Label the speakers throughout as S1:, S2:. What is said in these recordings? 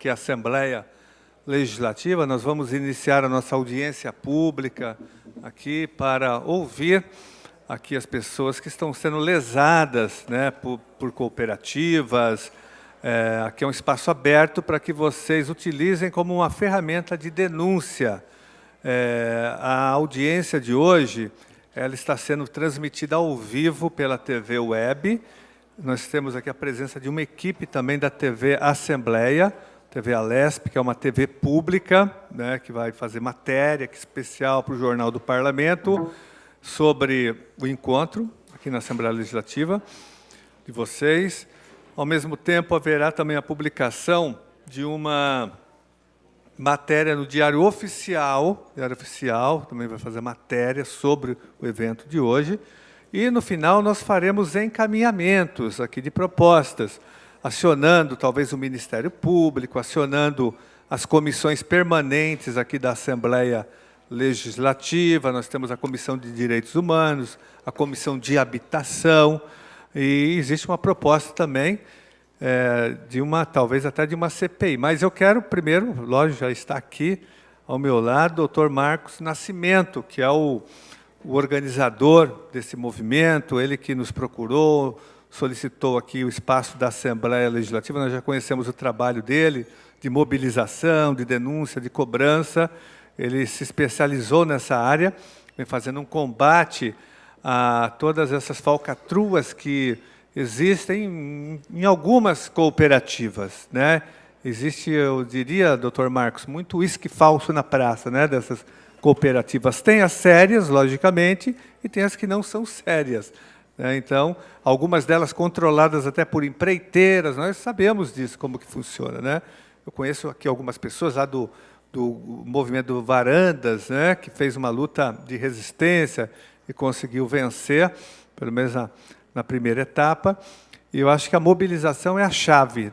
S1: aqui a Assembleia Legislativa. Nós vamos iniciar a nossa audiência pública aqui para ouvir aqui as pessoas que estão sendo lesadas, né, por cooperativas. Aqui é um espaço aberto para que vocês utilizem como uma ferramenta de denúncia. A audiência de hoje ela está sendo transmitida ao vivo pela TV Web. Nós temos aqui a presença de uma equipe também da TV Assembleia, TV Alesp, que é uma TV pública, né, que vai fazer matéria especial para o Jornal do Parlamento sobre o encontro aqui na Assembleia Legislativa de vocês. Ao mesmo tempo, haverá também a publicação de uma matéria no Diário Oficial, também vai fazer matéria sobre o evento de hoje. E, no final, nós faremos encaminhamentos aqui de propostas, acionando talvez o Ministério Público, acionando as comissões permanentes aqui da Assembleia Legislativa. Nós temos a Comissão de Direitos Humanos, a Comissão de Habitação, e existe uma proposta também talvez até de uma CPI. Mas eu quero primeiro, lógico, já está aqui ao meu lado, o doutor Marcos Nascimento, que é o organizador desse movimento, ele que nos procurou, solicitou aqui o espaço da Assembleia Legislativa. Nós já conhecemos o trabalho dele, de mobilização, de denúncia, de cobrança. Ele se especializou nessa área, vem fazendo um combate a todas essas falcatruas que existem em algumas cooperativas, né? Existe, eu diria, doutor Marcos, muito uísque falso na praça, né, dessas cooperativas. Tem as sérias, logicamente, e tem as que não são sérias, né? Então, algumas delas controladas até por empreiteiras, nós sabemos disso, como que funciona, né? Eu conheço aqui algumas pessoas lá do movimento Varandas, né, que fez uma luta de resistência e conseguiu vencer, pelo menos na primeira etapa. E eu acho que a mobilização é a chave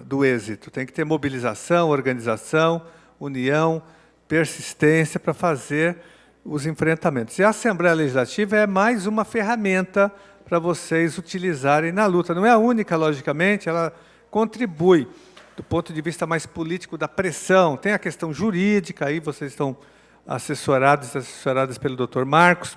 S1: do êxito. Tem que ter mobilização, organização, união, persistência para fazer os enfrentamentos. E a Assembleia Legislativa é mais uma ferramenta para vocês utilizarem na luta. Não é a única, logicamente, ela contribui do ponto de vista mais político da pressão. Tem a questão jurídica, aí vocês estão assessoradas pelo doutor Marcos,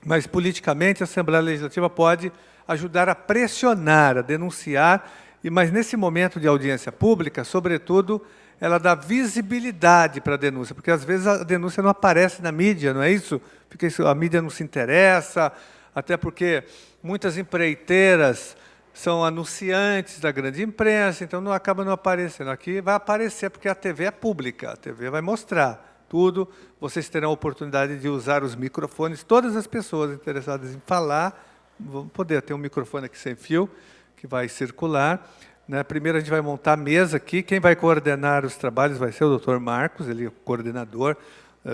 S1: mas politicamente a Assembleia Legislativa pode ajudar a pressionar, a denunciar, mas nesse momento de audiência pública, sobretudo, ela dá visibilidade para a denúncia, porque às vezes a denúncia não aparece na mídia, não é isso? Porque a mídia não se interessa, até porque muitas empreiteiras são anunciantes da grande imprensa, então não acaba não aparecendo. Aqui vai aparecer, porque a TV é pública, a TV vai mostrar tudo, vocês terão a oportunidade de usar os microfones, todas as pessoas interessadas em falar vão poder ter um microfone aqui sem fio, que vai circular, né? Primeiro a gente vai montar a mesa aqui, quem vai coordenar os trabalhos vai ser o doutor Marcos, ele é o coordenador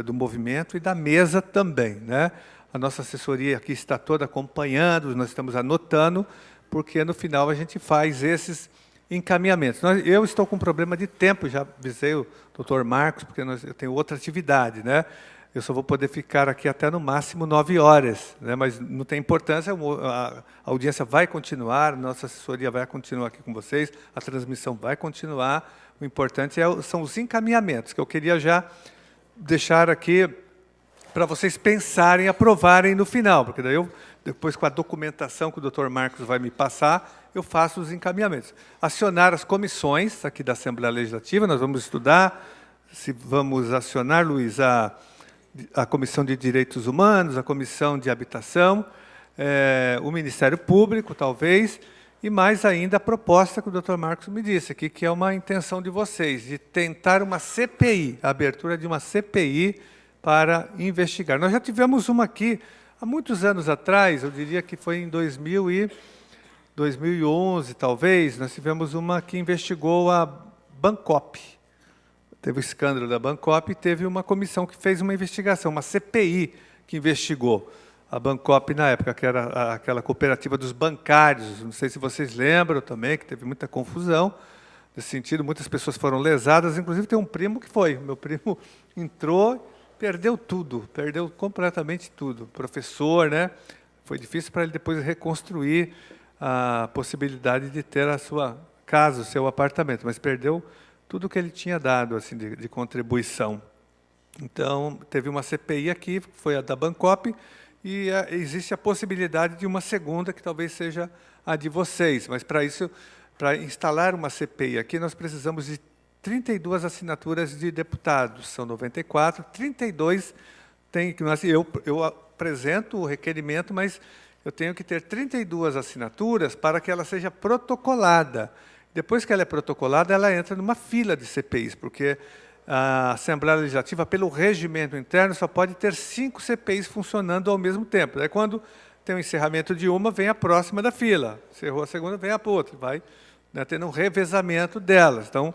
S1: do movimento e da mesa também, né? A nossa assessoria aqui está toda acompanhando, nós estamos anotando, porque no final a gente faz esses encaminhamentos. Eu estou com um problema de tempo, já avisei o doutor Marcos, porque eu tenho outra atividade, né? Eu só vou poder ficar aqui até no máximo 9 horas, né? Mas não tem importância, a audiência vai continuar, nossa assessoria vai continuar aqui com vocês, a transmissão vai continuar. O importante são os encaminhamentos, que eu queria já deixar aqui para vocês pensarem, aprovarem no final, porque daí depois com a documentação que o doutor Marcos vai me passar, eu faço os encaminhamentos. Acionar as comissões aqui da Assembleia Legislativa, nós vamos estudar se vamos acionar, Luiz, a Comissão de Direitos Humanos, a Comissão de Habitação, o Ministério Público, talvez, e mais ainda a proposta que o doutor Marcos me disse aqui, que é uma intenção de vocês, de tentar uma CPI, a abertura de uma CPI para investigar. Nós já tivemos uma aqui, há muitos anos atrás, eu diria que foi em 2011, talvez, nós tivemos uma que investigou a Bancop. Teve o escândalo da Bancop e teve uma comissão que fez uma investigação, uma CPI que investigou a Bancop na época, que era aquela cooperativa dos bancários. Não sei se vocês lembram também, que teve muita confusão nesse sentido, muitas pessoas foram lesadas, inclusive tem um primo que foi. Meu primo entrou, perdeu tudo, perdeu completamente tudo. Professor, né? Foi difícil para ele depois reconstruir a possibilidade de ter a sua casa, o seu apartamento, mas perdeu tudo que ele tinha dado assim, de contribuição. Então, teve uma CPI aqui, foi a da Bancop, e existe a possibilidade de uma segunda, que talvez seja a de vocês. Mas, para isso, para instalar uma CPI aqui, nós precisamos de 32 assinaturas de deputados. São 94, 32 tem que... Eu apresento o requerimento, mas eu tenho que ter 32 assinaturas para que ela seja protocolada. Depois que ela é protocolada, ela entra numa fila de CPIs, porque a Assembleia Legislativa, pelo regimento interno, só pode ter 5 CPIs funcionando ao mesmo tempo. Daí, quando tem o encerramento de uma, vem a próxima da fila. Encerrou a segunda, vem a outra. Vai, né, tendo um revezamento delas. Então,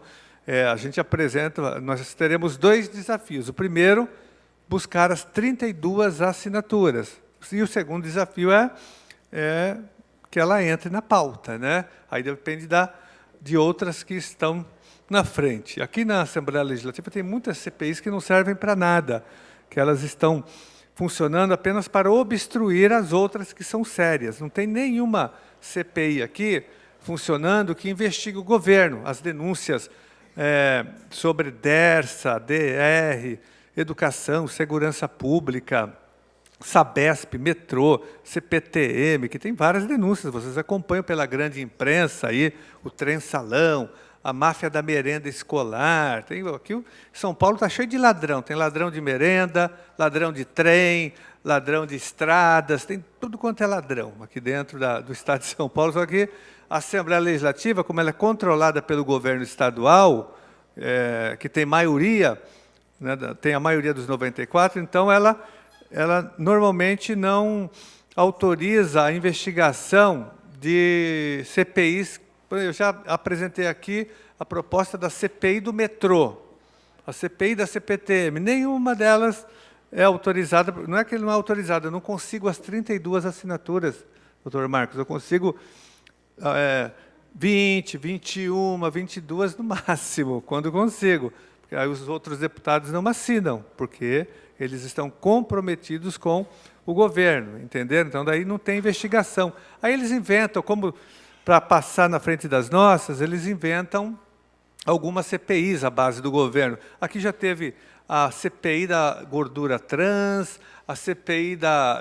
S1: a gente apresenta, nós teremos 2 desafios. O primeiro, buscar as 32 assinaturas. E o segundo desafio é que ela entre na pauta, né? Aí depende de outras que estão na frente. Aqui na Assembleia Legislativa tem muitas CPIs que não servem para nada, que elas estão funcionando apenas para obstruir as outras que são sérias. Não tem nenhuma CPI aqui funcionando que investigue o governo, as denúncias sobre DERSA, DR, educação, segurança pública, Sabesp, metrô, CPTM, que tem várias denúncias, vocês acompanham pela grande imprensa aí, o trem-salão, a máfia da merenda escolar. Aqui São Paulo está cheio de ladrão, tem ladrão de merenda, ladrão de trem, ladrão de estradas, tem tudo quanto é ladrão aqui dentro do estado de São Paulo. Só que a Assembleia Legislativa, como ela é controlada pelo governo estadual, que tem maioria, né, tem a maioria dos 94, então ela normalmente não autoriza a investigação de CPIs. Eu já apresentei aqui a proposta da CPI do metrô, a CPI da CPTM, nenhuma delas é autorizada. Não é que ele não é autorizado, eu não consigo as 32 assinaturas, doutor Marcos, eu consigo 20, 21, 22 no máximo, quando consigo. Porque aí os outros deputados não assinam, porque eles estão comprometidos com o governo, entenderam? Então, daí não tem investigação. Aí eles inventam, como para passar na frente das nossas, eles inventam algumas CPIs à base do governo. Aqui já teve a CPI da gordura trans, a CPI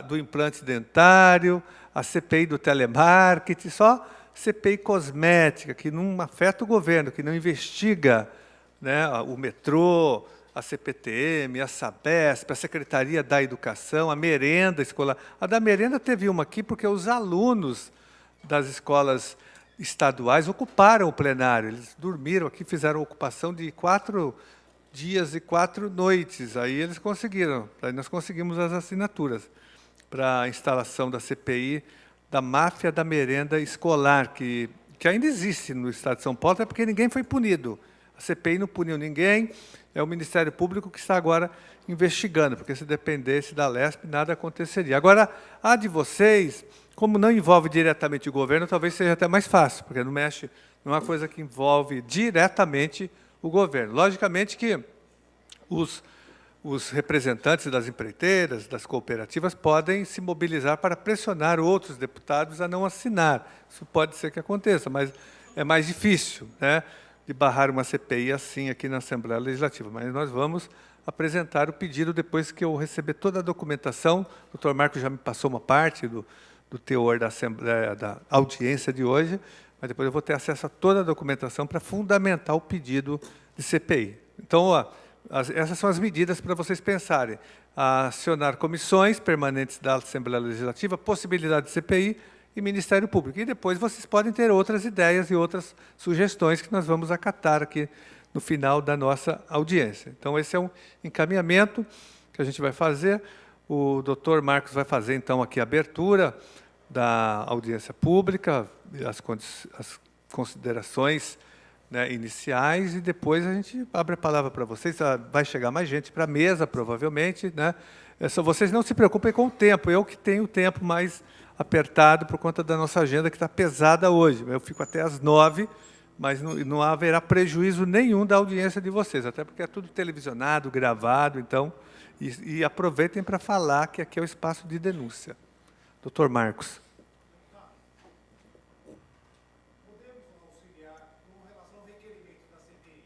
S1: do implante dentário, a CPI do telemarketing, só CPI cosmética, que não afeta o governo, que não investiga, né, o metrô, a CPTM, a Sabesp, a Secretaria da Educação, a merenda escolar. A da merenda teve uma aqui porque os alunos das escolas estaduais ocuparam o plenário. Eles dormiram aqui, fizeram ocupação de 4 dias e 4 noites. Aí eles conseguiram, aí nós conseguimos as assinaturas para a instalação da CPI da máfia da merenda escolar, que ainda existe no estado de São Paulo, até porque ninguém foi punido. A CPI não puniu ninguém, é o Ministério Público que está agora investigando, porque se dependesse da Lesp, nada aconteceria. Agora, a de vocês, como não envolve diretamente o governo, talvez seja até mais fácil, porque não é uma coisa que envolve diretamente o governo. Logicamente que os representantes das empreiteiras, das cooperativas, podem se mobilizar para pressionar outros deputados a não assinar. Isso pode ser que aconteça, mas é mais difícil, né, de barrar uma CPI assim aqui na Assembleia Legislativa. Mas nós vamos apresentar o pedido depois que eu receber toda a documentação. O doutor Marcos já me passou uma parte do teor da audiência de hoje, mas depois eu vou ter acesso a toda a documentação para fundamentar o pedido de CPI. Então, essas são as medidas para vocês pensarem. Acionar comissões permanentes da Assembleia Legislativa, possibilidade de CPI e Ministério Público. E depois vocês podem ter outras ideias e outras sugestões que nós vamos acatar aqui no final da nossa audiência. Então, esse é um encaminhamento que a gente vai fazer. O doutor Marcos vai fazer, então, aqui a abertura da audiência pública, as considerações, né, iniciais, e depois a gente abre a palavra para vocês. Vai chegar mais gente para a mesa, provavelmente, né? Vocês não se preocupem com o tempo, eu que tenho o tempo mais apertado por conta da nossa agenda, que está pesada hoje. Eu fico até às 9h, mas não haverá prejuízo nenhum da audiência de vocês, até porque é tudo televisionado, gravado, então, e aproveitem para falar que aqui é o espaço de denúncia. Doutor Marcos.
S2: Podemos auxiliar com relação ao requerimento da CPI?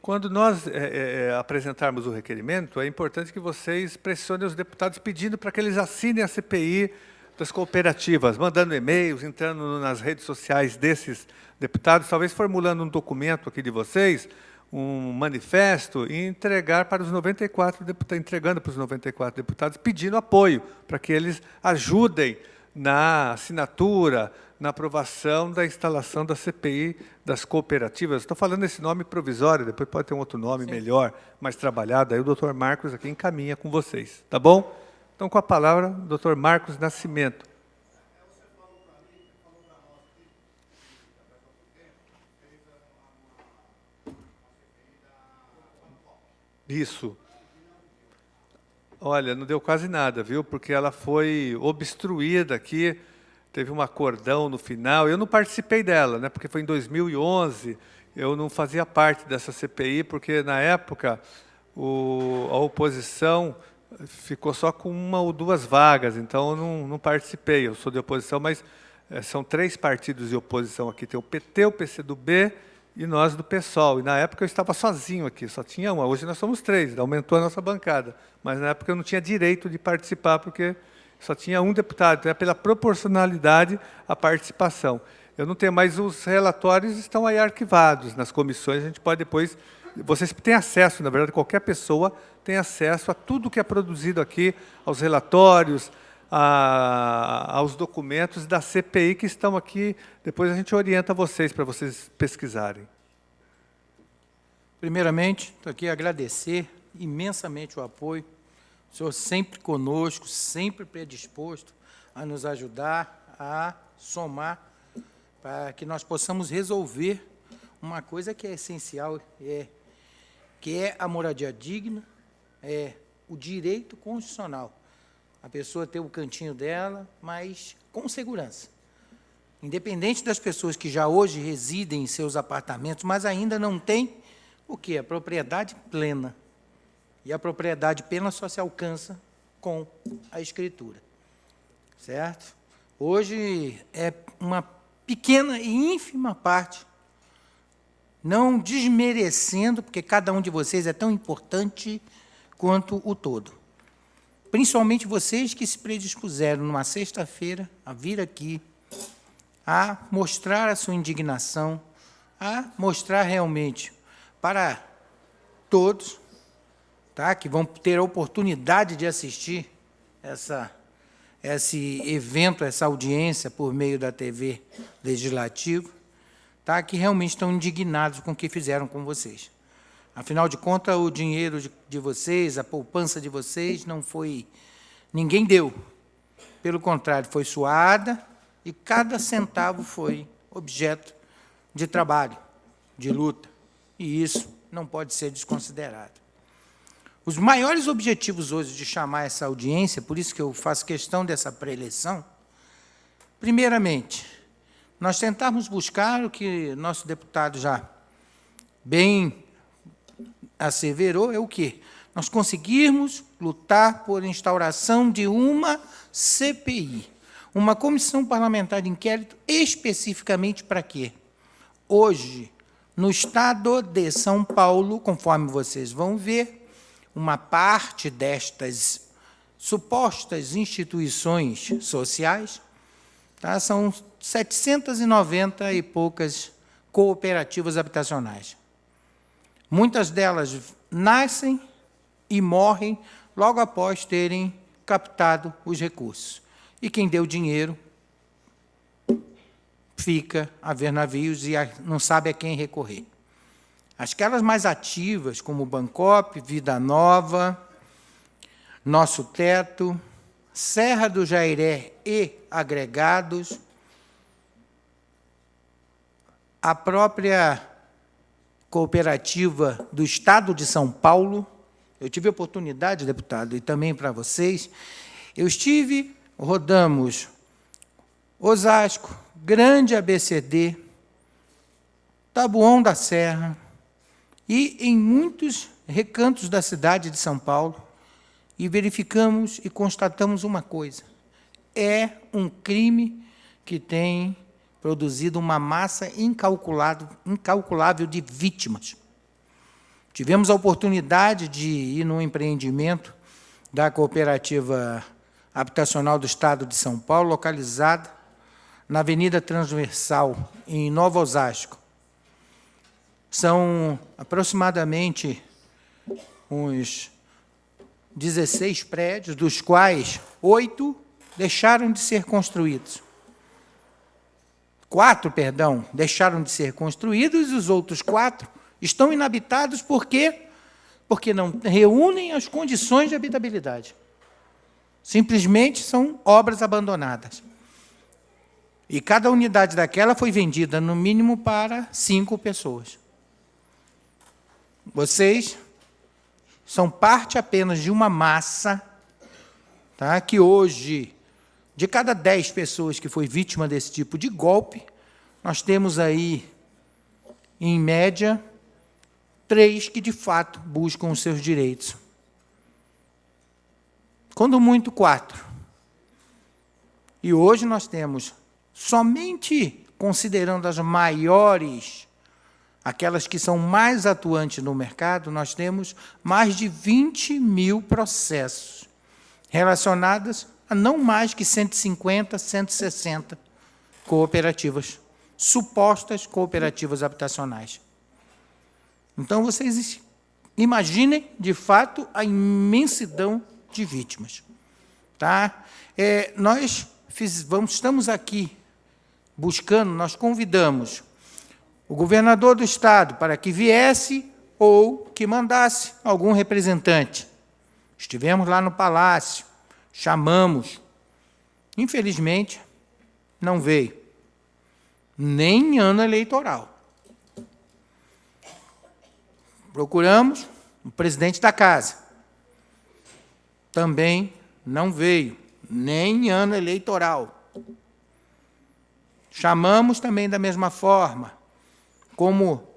S1: Quando nós apresentarmos o requerimento, é importante que vocês pressionem os deputados pedindo para que eles assinem a CPI das cooperativas, mandando e-mails, entrando nas redes sociais desses deputados, talvez formulando um documento aqui de vocês, um manifesto, e entregar para os 94 deputados, entregando para os 94 deputados, pedindo apoio, para que eles ajudem na assinatura, na aprovação da instalação da CPI das cooperativas. Estou falando esse nome provisório, depois pode ter um outro nome melhor, mais trabalhado, aí o doutor Marcos aqui encaminha com vocês, tá bom? Então, com a palavra, o doutor Marcos Nascimento. Isso. Olha, não deu quase nada, viu? Porque ela foi obstruída aqui, teve um acordão no final. Eu não participei dela, né? Porque foi em 2011, eu não fazia parte dessa CPI, porque, na época, a oposição ficou só com 1 ou 2 vagas, então eu não participei. Eu sou de oposição, mas são 3 partidos de oposição aqui. Tem o PT, o PCdoB e nós do PSOL. E, na época, eu estava sozinho aqui, só tinha uma. Hoje nós somos 3, aumentou a nossa bancada. Mas, na época, eu não tinha direito de participar, porque só tinha um deputado. Então, é pela proporcionalidade a participação. Eu não tenho, mas os relatórios estão aí arquivados nas comissões. A gente pode depois... Vocês têm acesso, na verdade, qualquer pessoa tem acesso a tudo que é produzido aqui, aos relatórios, aos documentos da CPI que estão aqui. Depois a gente orienta vocês, para vocês pesquisarem.
S2: Primeiramente, estou aqui a agradecer imensamente o apoio. O senhor sempre conosco, sempre predisposto a nos ajudar, a somar, para que nós possamos resolver uma coisa que é essencial, que é a moradia digna, o direito constitucional. A pessoa ter o cantinho dela, mas com segurança. Independente das pessoas que já hoje residem em seus apartamentos, mas ainda não têm o quê? A propriedade plena. E a propriedade plena só se alcança com a escritura. Certo? Hoje é uma pequena e ínfima parte, não desmerecendo, porque cada um de vocês é tão importante quanto o todo. Principalmente vocês que se predispuseram, numa sexta-feira, a vir aqui, a mostrar a sua indignação, a mostrar realmente para todos, tá, que vão ter a oportunidade de assistir esse evento, essa audiência por meio da TV Legislativo, tá, que realmente estão indignados com o que fizeram com vocês. Afinal de contas, o dinheiro de vocês, a poupança de vocês, não foi... Ninguém deu. Pelo contrário, foi suada e cada centavo foi objeto de trabalho, de luta. E isso não pode ser desconsiderado. Os maiores objetivos hoje de chamar essa audiência, por isso que eu faço questão dessa pré-eleição, primeiramente, nós tentarmos buscar o que nosso deputado já bem asseverou, é o quê? Nós conseguirmos lutar por instauração de uma CPI, uma comissão parlamentar de inquérito, especificamente para quê? Hoje, no estado de São Paulo, conforme vocês vão ver, uma parte destas supostas instituições sociais, tá, são 790 e poucas cooperativas habitacionais. Muitas delas nascem e morrem logo após terem captado os recursos. E quem deu dinheiro fica a ver navios e não sabe a quem recorrer. Aquelas mais ativas, como Bancop, Vida Nova, Nosso Teto, Serra do Jairé e agregados, a própria cooperativa do Estado de São Paulo. Eu tive a oportunidade, deputado, e também para vocês, rodamos Osasco, Grande ABCD, Taboão da Serra, e em muitos recantos da cidade de São Paulo, e verificamos e constatamos uma coisa: é um crime que tem produzido uma massa incalculável de vítimas. Tivemos a oportunidade de ir num empreendimento da Cooperativa Habitacional do Estado de São Paulo, localizada na Avenida Transversal, em Nova Osasco. São aproximadamente uns 16 prédios, dos quais 8 deixaram de ser construídos. 4, perdão, deixaram de ser construídos e os outros 4 estão inabitados porque não reúnem as condições de habitabilidade. Simplesmente são obras abandonadas. E cada unidade daquela foi vendida, no mínimo, para 5 pessoas. Vocês são parte apenas de uma massa, tá, que hoje, de cada 10 pessoas que foi vítima desse tipo de golpe, nós temos aí, em média, 3 que, de fato, buscam os seus direitos. Quando muito, 4. E hoje nós temos, somente considerando as maiores, aquelas que são mais atuantes no mercado, nós temos mais de 20 mil processos relacionados a não mais que 150, 160 cooperativas, supostas cooperativas habitacionais. Então, vocês imaginem, de fato, a imensidão de vítimas. Tá? Estamos aqui buscando, nós convidamos o governador do Estado para que viesse ou que mandasse algum representante. Estivemos lá no Palácio, chamamos. Infelizmente, não veio. Nem em ano eleitoral. Procuramos o presidente da casa. Também não veio, nem em ano eleitoral. Chamamos também da mesma forma, como,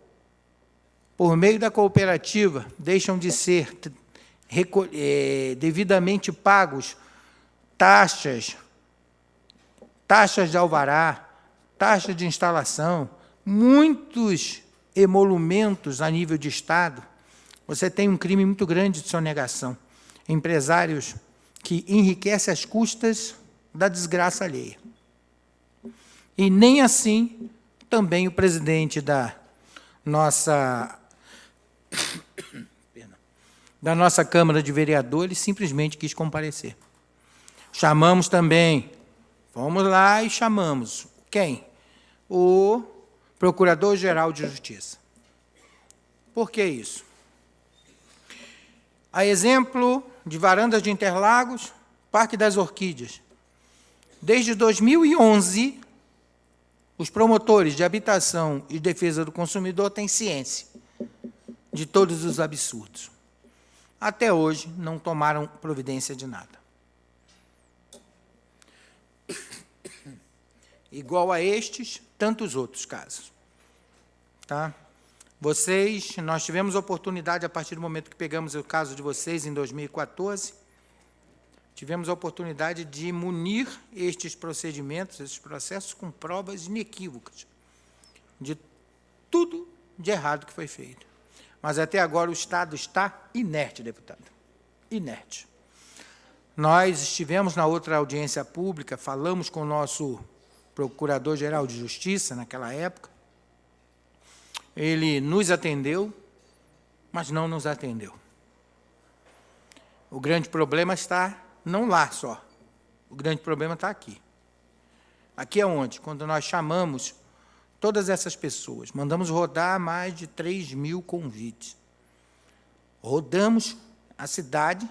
S2: por meio da cooperativa, deixam de ser devidamente pagos taxas de alvará, taxas de instalação, muitos emolumentos a nível de Estado. Você tem um crime muito grande de sonegação. Empresários que enriquecem às custas da desgraça alheia. E nem assim também o presidente da nossa Câmara de Vereadores simplesmente quis comparecer. Chamamos também, fomos lá e chamamos, quem? O Procurador-Geral de Justiça. Por que isso? A exemplo de Varandas de Interlagos, Parque das Orquídeas. Desde 2011, os promotores de habitação e defesa do consumidor têm ciência de todos os absurdos. Até hoje, não tomaram providência de nada. Igual a estes, tantos outros casos. Tá? Nós tivemos a oportunidade, a partir do momento que pegamos o caso de vocês, em 2014, tivemos a oportunidade de munir estes procedimentos, esses processos, com provas inequívocas de tudo de errado que foi feito. Mas, até agora, o Estado está inerte, deputado. Inerte. Nós estivemos na outra audiência pública, falamos com o nosso Procurador-Geral de Justiça, naquela época. Ele nos atendeu, mas não nos atendeu. O grande problema está não lá só. O grande problema está aqui. Aqui é onde? Quando nós chamamos todas essas pessoas, mandamos rodar mais de 3 mil convites. Rodamos a cidade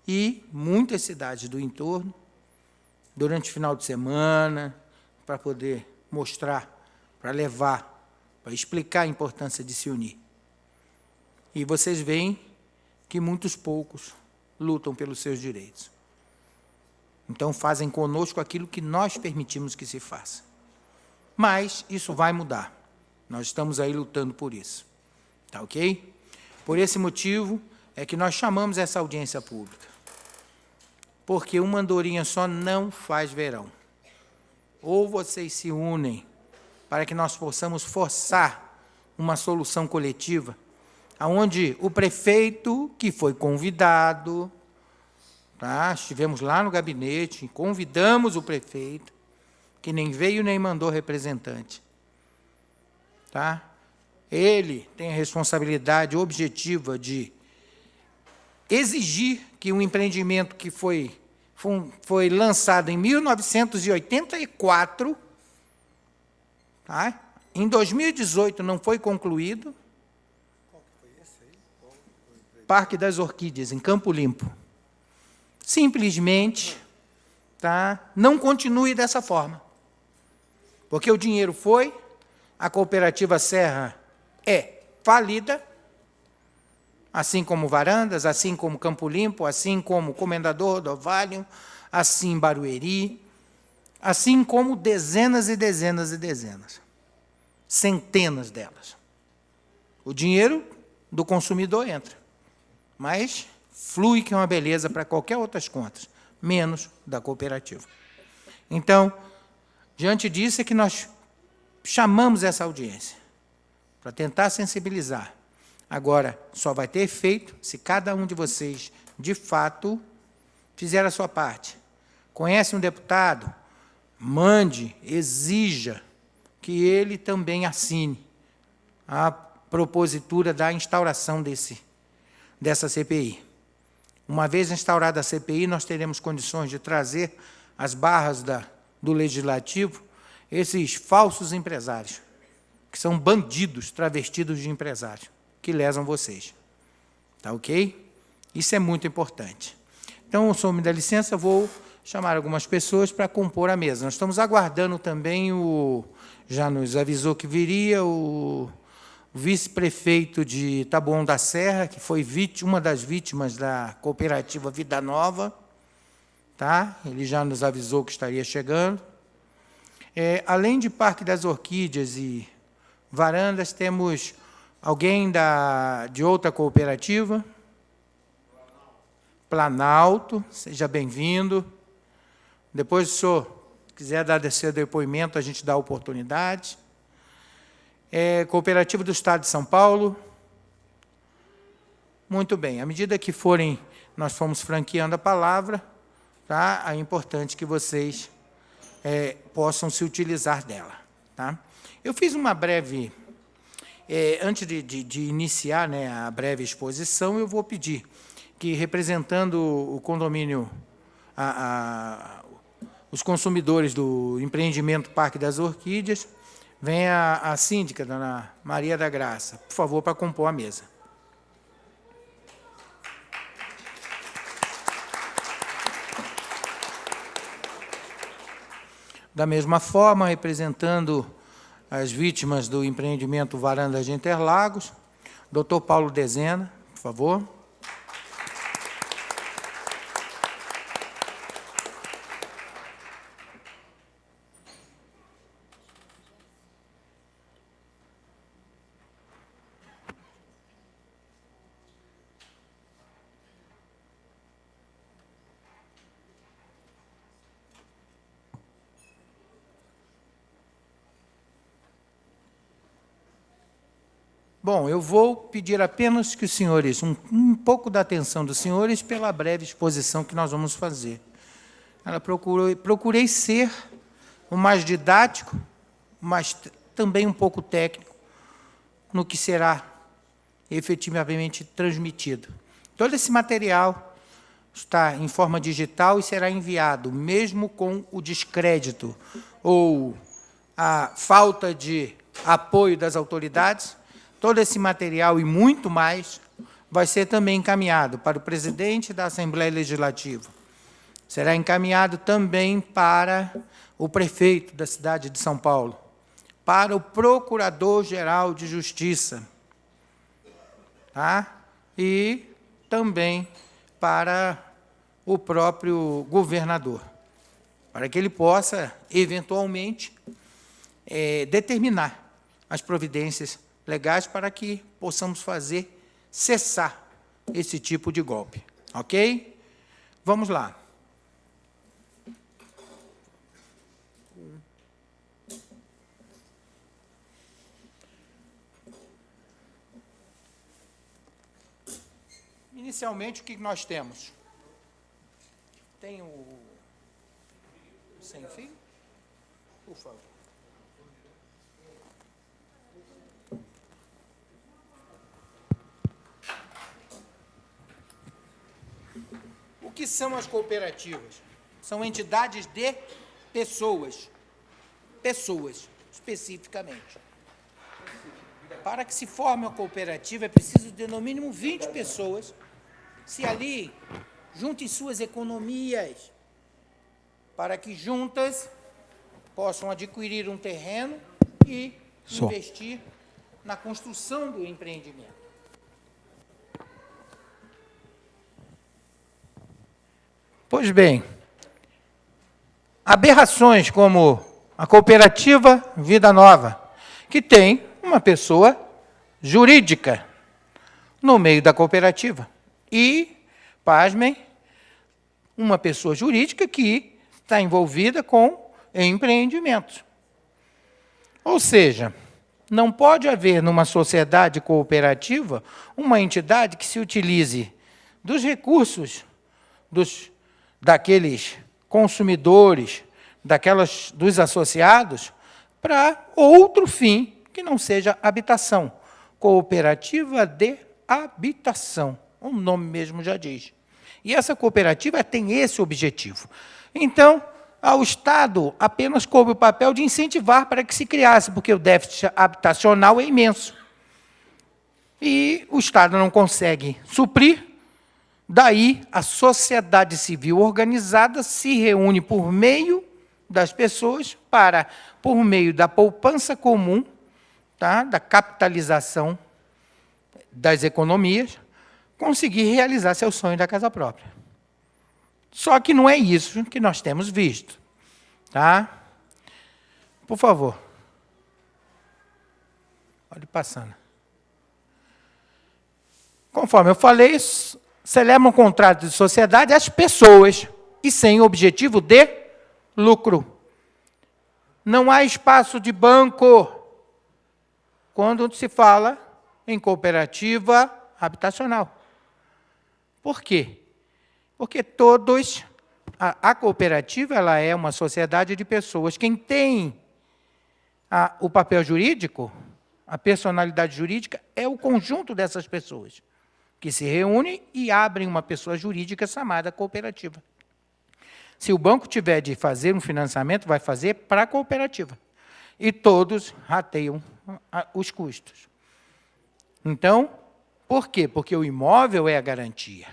S2: e muitas cidades do entorno, durante o final de semana, para poder mostrar, para levar, para explicar a importância de se unir. E vocês veem que muitos poucos lutam pelos seus direitos. Então, fazem conosco aquilo que nós permitimos que se faça. Mas isso vai mudar. Nós estamos aí lutando por isso. Tá ok? Por esse motivo é que nós chamamos essa audiência pública. Porque uma andorinha só não faz verão. Ou vocês se unem para que nós possamos forçar uma solução coletiva onde o prefeito, que foi convidado, tá? Estivemos lá no gabinete, convidamos o prefeito, que nem veio nem mandou representante. Tá? Ele tem a responsabilidade objetiva de exigir que um empreendimento que foi lançado em 1984, tá? Em 2018 não foi concluído, Parque das Orquídeas, em Campo Limpo. Simplesmente, tá? Não continue dessa forma. Porque o dinheiro foi, a cooperativa Serra é falida, assim como Varandas, assim como Campo Limpo, assim como Comendador Rodovalho, assim Barueri, assim como dezenas e dezenas e dezenas, centenas delas. O dinheiro do consumidor entra, mas flui que é uma beleza para qualquer outras contas, menos da cooperativa. Então, diante disso é que nós chamamos essa audiência, para tentar sensibilizar. Agora, só vai ter efeito se cada um de vocês, de fato, fizer a sua parte. Conhece um deputado? Mande, exija que ele também assine a propositura da instauração dessa CPI. Uma vez instaurada a CPI, nós teremos condições de trazer às barras do Legislativo esses falsos empresários, que são bandidos travestidos de empresários, que lesam vocês. Tá ok? Isso é muito importante. Então, o senhor me dá licença, vou chamar algumas pessoas para compor a mesa. Nós estamos aguardando também já nos avisou que viria o vice-prefeito de Taboão da Serra, que foi uma das vítimas da cooperativa Vida Nova. Tá? Ele já nos avisou que estaria chegando. Além de Parque das Orquídeas e Varandas, temos alguém de outra cooperativa? Planalto, seja bem-vindo. Depois, se o senhor quiser dar seu depoimento, a gente dá a oportunidade. Cooperativa do Estado de São Paulo. Muito bem, à medida que nós fomos franqueando a palavra, tá? É importante que vocês possam se utilizar dela. Tá? Eu fiz uma breve... antes de iniciar, né, a breve exposição, eu vou pedir que, representando o condomínio, os consumidores do empreendimento Parque das Orquídeas, venha a síndica, dona Maria da Graça, por favor, para compor a mesa. Da mesma forma, representando as vítimas do empreendimento Varandas de Interlagos, doutor Paulo Dezena, por favor. Bom, eu vou pedir apenas que os senhores, um pouco da atenção dos senhores pela breve exposição que nós vamos fazer. Procurei ser o mais didático, mas também um pouco técnico, no que será efetivamente transmitido. Todo esse material está em forma digital e será enviado, mesmo com o descrédito ou a falta de apoio das autoridades. Todo esse material e muito mais vai ser também encaminhado para o presidente da Assembleia Legislativa. Será encaminhado também para o prefeito da cidade de São Paulo, para o Procurador-Geral de Justiça, tá? E também para o próprio governador, para que ele possa, eventualmente, determinar as providências legais para que possamos fazer cessar esse tipo de golpe. Ok? Vamos lá. Inicialmente, o que nós temos? Tem o sem fio? Por favor. O que são as cooperativas? São entidades de pessoas. Pessoas, especificamente. Para que se forme uma cooperativa, é preciso de, no mínimo, 20 pessoas se ali juntem suas economias, para que juntas possam adquirir um terreno e investir na construção do empreendimento. Pois bem, aberrações como a cooperativa Vida Nova, que tem uma pessoa jurídica no meio da cooperativa. E, pasmem, uma pessoa jurídica que está envolvida com empreendimentos. Ou seja, não pode haver numa sociedade cooperativa uma entidade que se utilize dos recursos daqueles consumidores, dos associados, para outro fim que não seja habitação. Cooperativa de habitação, o nome mesmo já diz. E essa cooperativa tem esse objetivo. Então, ao Estado apenas coube o papel de incentivar para que se criasse, porque o déficit habitacional é imenso. E o Estado não consegue suprir, daí a sociedade civil organizada se reúne por meio das pessoas para, por meio da poupança comum, tá, da capitalização das economias, conseguir realizar seu sonho da casa própria. Só que não é isso que nós temos visto. Tá? Por favor. Pode passando. Conforme eu falei, celebram um contrato de sociedade as pessoas e sem objetivo de lucro. Não há espaço de banco quando se fala em cooperativa habitacional. Por quê? Porque a cooperativa ela é uma sociedade de pessoas. Quem tem o papel jurídico, a personalidade jurídica, é o conjunto dessas pessoas, que se reúnem e abrem uma pessoa jurídica chamada cooperativa. Se o banco tiver de fazer um financiamento, vai fazer para a cooperativa. E todos rateiam os custos. Então, por quê? Porque o imóvel é a garantia.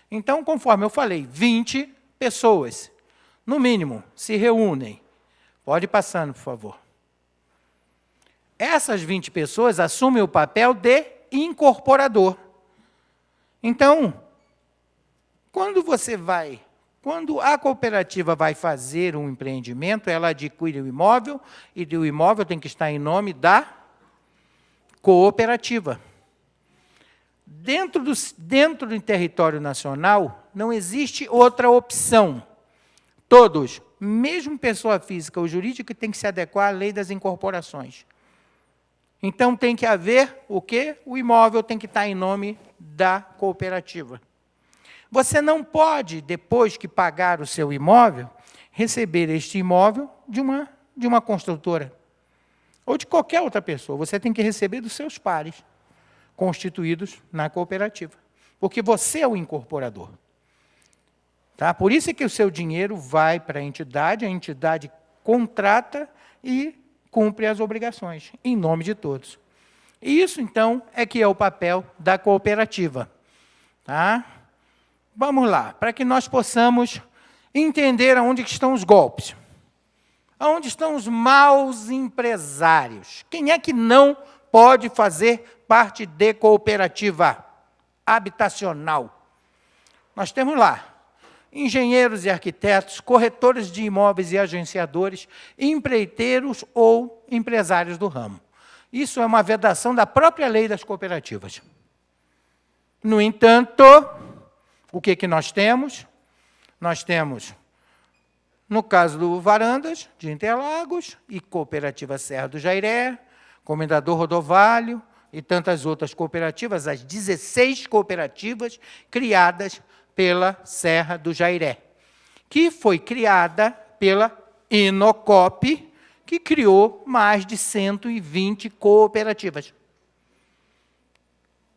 S2: Então, conforme eu falei, 20 pessoas, no mínimo, se reúnem. Pode ir passando, por favor. Essas 20 pessoas assumem o papel de incorporador. Então, quando a cooperativa vai fazer um empreendimento, ela adquire o imóvel, e o imóvel tem que estar em nome da cooperativa. Dentro do território nacional, não existe outra opção. Todos, mesmo pessoa física ou jurídica, tem que se adequar à lei das incorporações. Então, tem que haver o quê? O imóvel tem que estar em nome da cooperativa. Você não pode, depois que pagar o seu imóvel, receber este imóvel de uma construtora ou de qualquer outra pessoa. Você tem que receber dos seus pares, constituídos na cooperativa, porque você é o incorporador. Tá? Por isso é que o seu dinheiro vai para a entidade contrata e cumpre as obrigações, em nome de todos. E isso, então, é que é o papel da cooperativa. Tá? Vamos lá, para que nós possamos entender aonde estão os golpes. Aonde estão os maus empresários? Quem é que não pode fazer parte de cooperativa habitacional? Nós temos lá engenheiros e arquitetos, corretores de imóveis e agenciadores, empreiteiros ou empresários do ramo. Isso é uma vedação da própria lei das cooperativas. No entanto, o que nós temos? Nós temos, no caso do Varandas, de Interlagos, e Cooperativa Serra do Jairé, Comendador Rodovalho e tantas outras cooperativas, as 16 cooperativas criadas pela Serra do Jairé, que foi criada pela Inocop, que criou mais de 120 cooperativas.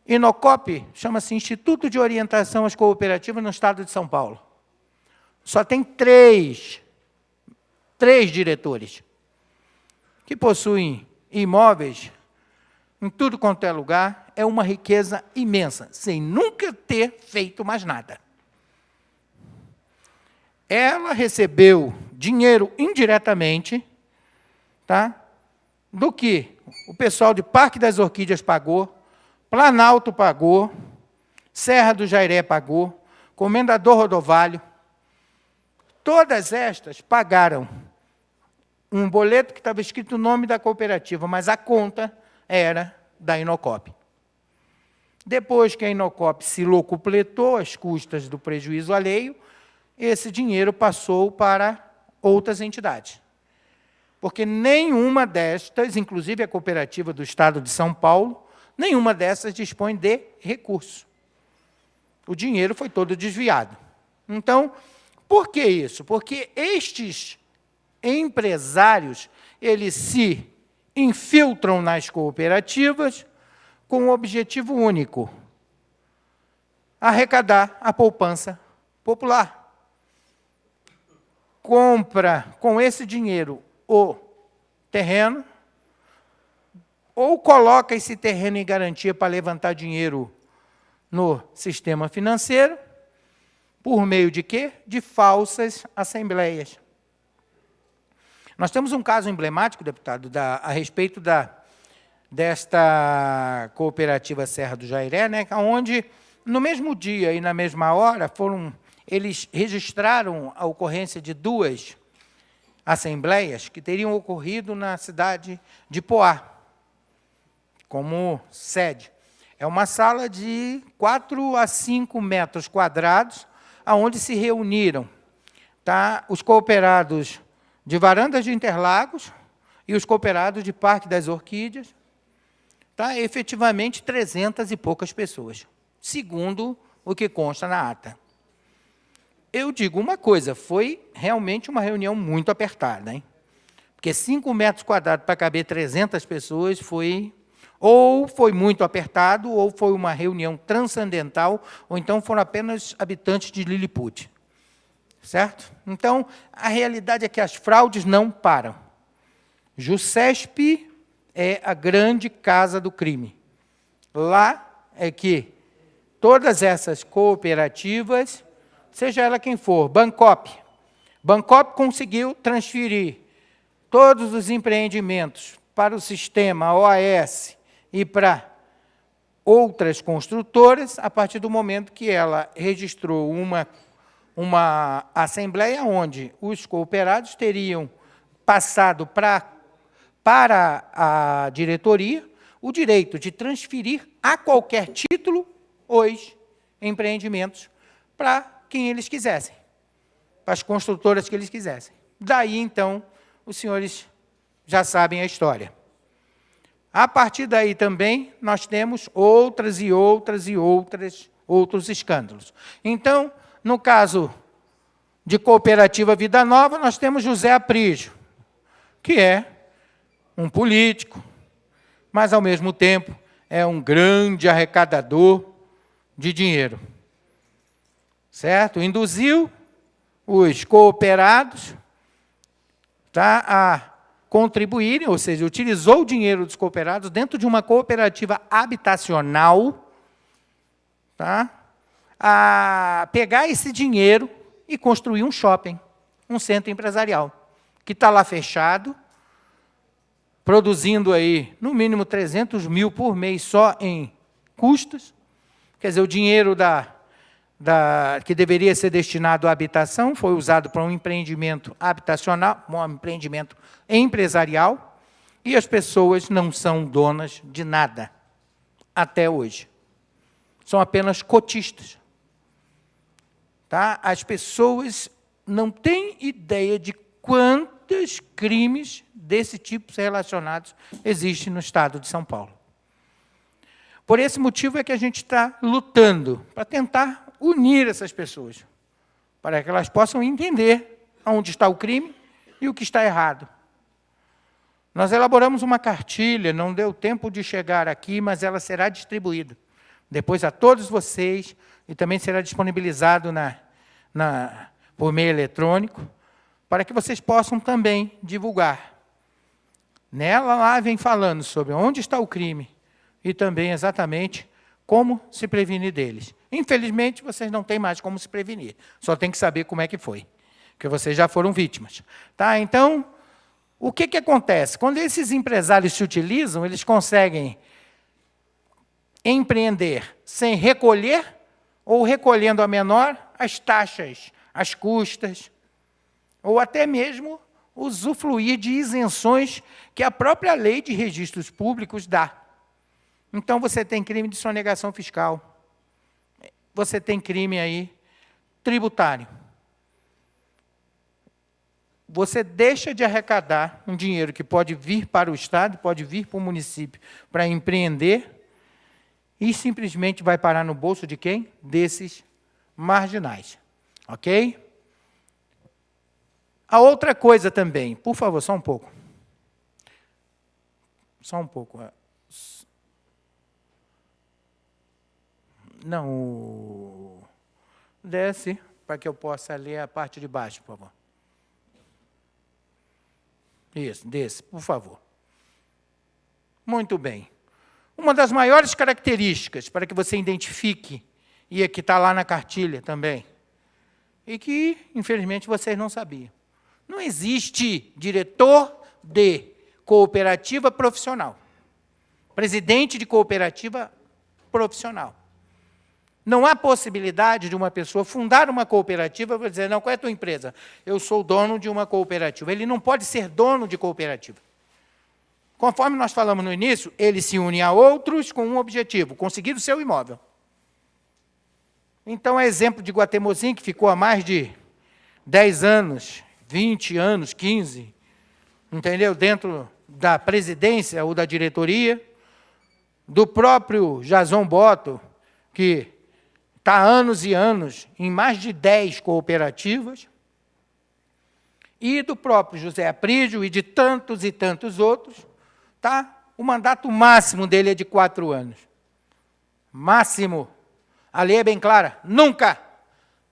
S2: Inocop chama-se Instituto de Orientação às Cooperativas no Estado de São Paulo. Só tem três diretores, que possuem imóveis em tudo quanto é lugar. É uma riqueza imensa, sem nunca ter feito mais nada. Ela recebeu dinheiro indiretamente, tá? Do que o pessoal de Parque das Orquídeas pagou, Planalto pagou, Serra do Jairé pagou, Comendador Rodovalho. Todas estas pagaram um boleto que estava escrito o nome da cooperativa, mas a conta era da Inocop. Depois que a Inocop se locupletou às custas do prejuízo alheio, esse dinheiro passou para outras entidades. Porque nenhuma destas, inclusive a cooperativa do Estado de São Paulo, nenhuma dessas dispõe de recurso. O dinheiro foi todo desviado. Então, por que isso? Porque estes empresários, eles se infiltram nas cooperativas com um objetivo único: arrecadar a poupança popular. Compra com esse dinheiro o terreno, ou coloca esse terreno em garantia para levantar dinheiro no sistema financeiro, por meio de quê? De falsas assembleias. Nós temos um caso emblemático, deputado, a respeito desta cooperativa Serra do Jairé, né, onde, no mesmo dia e na mesma hora, eles registraram a ocorrência de 2 assembleias que teriam ocorrido na cidade de Poá, como sede. É uma sala de 4 a 5 metros quadrados, onde se reuniram, tá, os cooperados de Varandas de Interlagos e os cooperados de Parque das Orquídeas, tá, efetivamente 300 e poucas pessoas, segundo o que consta na ata. Eu digo uma coisa, foi realmente uma reunião muito apertada, hein? Porque 5 metros quadrados para caber 300 pessoas ou foi muito apertado, ou foi uma reunião transcendental, ou então foram apenas habitantes de Lilliput. Certo? Então, a realidade é que as fraudes não param. Jusesp é a grande casa do crime. Lá é que todas essas cooperativas, seja ela quem for, Bancop conseguiu transferir todos os empreendimentos para o sistema OAS e para outras construtoras, a partir do momento que ela registrou uma assembleia onde os cooperados teriam passado para a diretoria o direito de transferir a qualquer título os empreendimentos para quem eles quisessem, para as construtoras que eles quisessem. Daí, então, os senhores já sabem a história. A partir daí também, nós temos outros escândalos. Então, no caso de Cooperativa Vida Nova, nós temos José Aprígio, que é um político, mas, ao mesmo tempo, é um grande arrecadador de dinheiro. Certo? Induziu os cooperados, tá, a contribuírem, ou seja, utilizou o dinheiro dos cooperados dentro de uma cooperativa habitacional, tá, a pegar esse dinheiro e construir um shopping, um centro empresarial, que está lá fechado, produzindo aí, no mínimo, 300 mil por mês só em custos. Quer dizer, o dinheiro que deveria ser destinado à habitação foi usado para um empreendimento habitacional, um empreendimento empresarial, e as pessoas não são donas de nada, até hoje. São apenas cotistas. Tá? As pessoas não têm ideia de quantos crimes desse tipo relacionados existem no Estado de São Paulo. Por esse motivo é que a gente está lutando para tentar unir essas pessoas, para que elas possam entender onde está o crime e o que está errado. Nós elaboramos uma cartilha, não deu tempo de chegar aqui, mas ela será distribuída depois a todos vocês e também será disponibilizado por meio eletrônico, para que vocês possam também divulgar. Nela lá vem falando sobre onde está o crime e também exatamente como se prevenir deles. Infelizmente, vocês não têm mais como se prevenir, só tem que saber como é que foi, porque vocês já foram vítimas. Tá? Então, o que acontece? Quando esses empresários se utilizam, eles conseguem empreender sem recolher, ou recolhendo a menor, as taxas, as custas, ou até mesmo usufruir de isenções que a própria lei de registros públicos dá. Então, você tem crime de sonegação fiscal, você tem crime aí tributário. Você deixa de arrecadar um dinheiro que pode vir para o Estado, pode vir para o município para empreender, e simplesmente vai parar no bolso de quem? Desses marginais. Ok? A outra coisa também, por favor, só um pouco. Só um pouco. Não. Desce, para que eu possa ler a parte de baixo, por favor. Isso, desce, por favor. Muito bem. Uma das maiores características para que você identifique, e que está lá na cartilha também, e que, infelizmente, vocês não sabiam. Não existe diretor de cooperativa profissional, presidente de cooperativa profissional. Não há possibilidade de uma pessoa fundar uma cooperativa e dizer, não, qual é a tua empresa? Eu sou dono de uma cooperativa. Ele não pode ser dono de cooperativa. Conforme nós falamos no início, ele se une a outros com um objetivo, conseguir o seu imóvel. Então, é exemplo de Guatemozin, que ficou há mais de 10 anos, 20 anos, 15, entendeu? Dentro da presidência ou da diretoria, do próprio Jason Botto, que está há anos e anos em mais de 10 cooperativas, e do próprio José Aprígio e de tantos e tantos outros. Tá? O mandato máximo dele é de 4 anos. Máximo. A lei é bem clara. Nunca,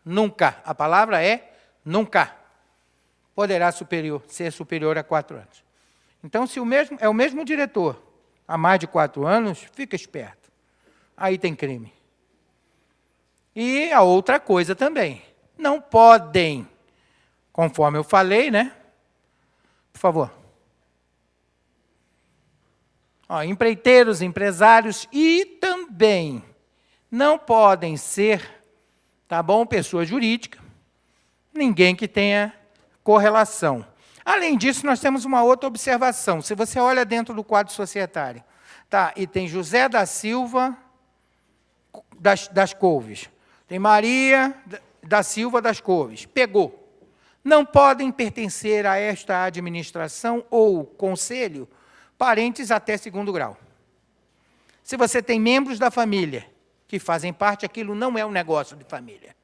S2: nunca, a palavra é nunca, poderá ser superior a 4 anos. Então, se é o mesmo diretor há mais de 4 anos, fica esperto. Aí tem crime. E a outra coisa também. Não podem, conforme eu falei, né? Por favor. Empreiteiros, empresários e também não podem ser, tá bom, pessoa jurídica, ninguém que tenha correlação. Além disso, nós temos uma outra observação. Se você olha dentro do quadro societário, tá, e tem José da Silva das Couves, tem Maria da Silva das Couves, pegou. Não podem pertencer a esta administração ou conselho parentes até 2º grau. Se você tem membros da família que fazem parte, aquilo não é um negócio de família.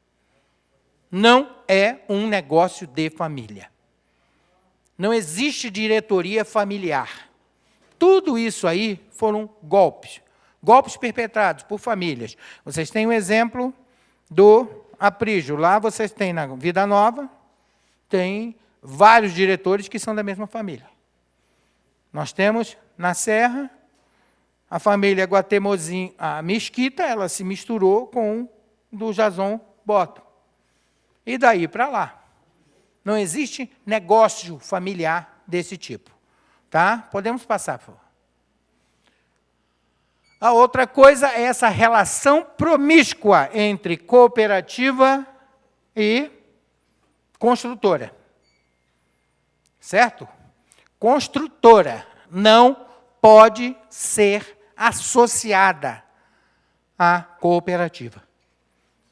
S2: Não é um negócio de família. Não existe diretoria familiar. Tudo isso aí foram golpes. Golpes perpetrados por famílias. Vocês têm um exemplo do Aprígio. Lá vocês têm na Vida Nova, tem vários diretores que são da mesma família. Nós temos, na Serra, a família Guatemozin, a Mesquita, ela se misturou com do Jason Botto. E daí para lá. Não existe negócio familiar desse tipo. Tá? Podemos passar, por favor. A outra coisa é essa relação promíscua entre cooperativa e construtora. Certo? Construtora não pode ser associada à cooperativa.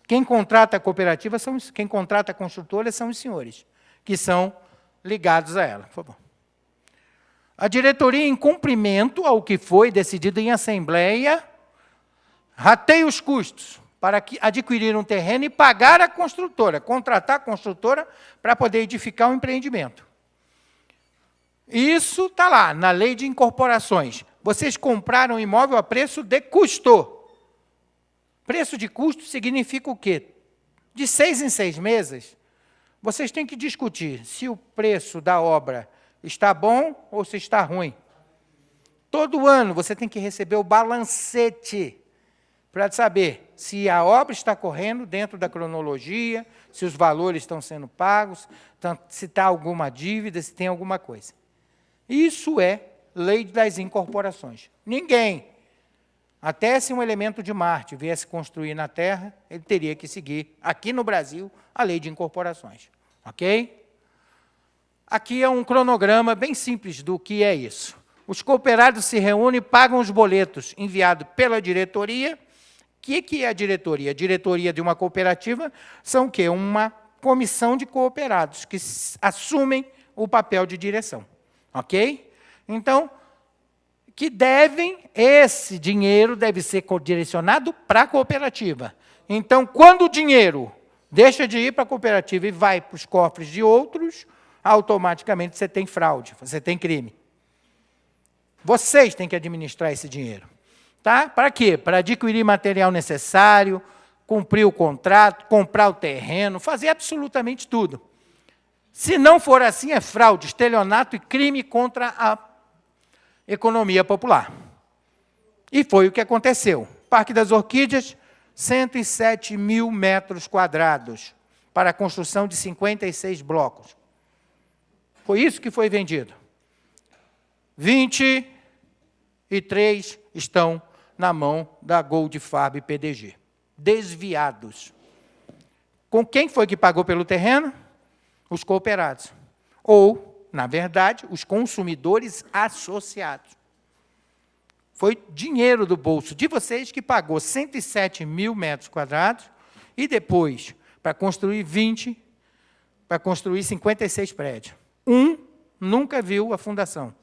S2: Quem contrata a cooperativa, quem contrata a construtora são os senhores, que são ligados a ela. Por favor. A diretoria, em cumprimento ao que foi decidido em assembleia, rateia os custos para adquirir um terreno e pagar a construtora, contratar a construtora para poder edificar um empreendimento. Isso está lá, na lei de incorporações. Vocês compraram um imóvel a preço de custo. Preço de custo significa o quê? De 6 em 6 meses, vocês têm que discutir se o preço da obra está bom ou se está ruim. Todo ano você tem que receber o balancete para saber se a obra está correndo dentro da cronologia, se os valores estão sendo pagos, se está alguma dívida, se tem alguma coisa. Isso é lei das incorporações. Ninguém, até se um elemento de Marte viesse construir na Terra, ele teria que seguir, aqui no Brasil, a lei de incorporações. Ok? Aqui é um cronograma bem simples do que é isso. Os cooperados se reúnem e pagam os boletos enviados pela diretoria. O que é a diretoria? A diretoria de uma cooperativa são o quê? Uma comissão de cooperados que assumem o papel de direção. Ok? Então, esse dinheiro deve ser direcionado para a cooperativa. Então, quando o dinheiro deixa de ir para a cooperativa e vai para os cofres de outros, automaticamente você tem fraude, você tem crime. Vocês têm que administrar esse dinheiro. Tá? Para quê? Para adquirir material necessário, cumprir o contrato, comprar o terreno, fazer absolutamente tudo. Se não for assim, é fraude, estelionato e crime contra a economia popular. E foi o que aconteceu. Parque das Orquídeas, 107 mil metros quadrados para a construção de 56 blocos. Foi isso que foi vendido. 23 estão na mão da Goldfarb PDG. Desviados. Com quem foi que pagou pelo terreno? Os cooperados. Ou, na verdade, os consumidores associados. Foi dinheiro do bolso de vocês que pagou 107 mil metros quadrados e depois, para construir 56 prédios. Nunca viu a fundação.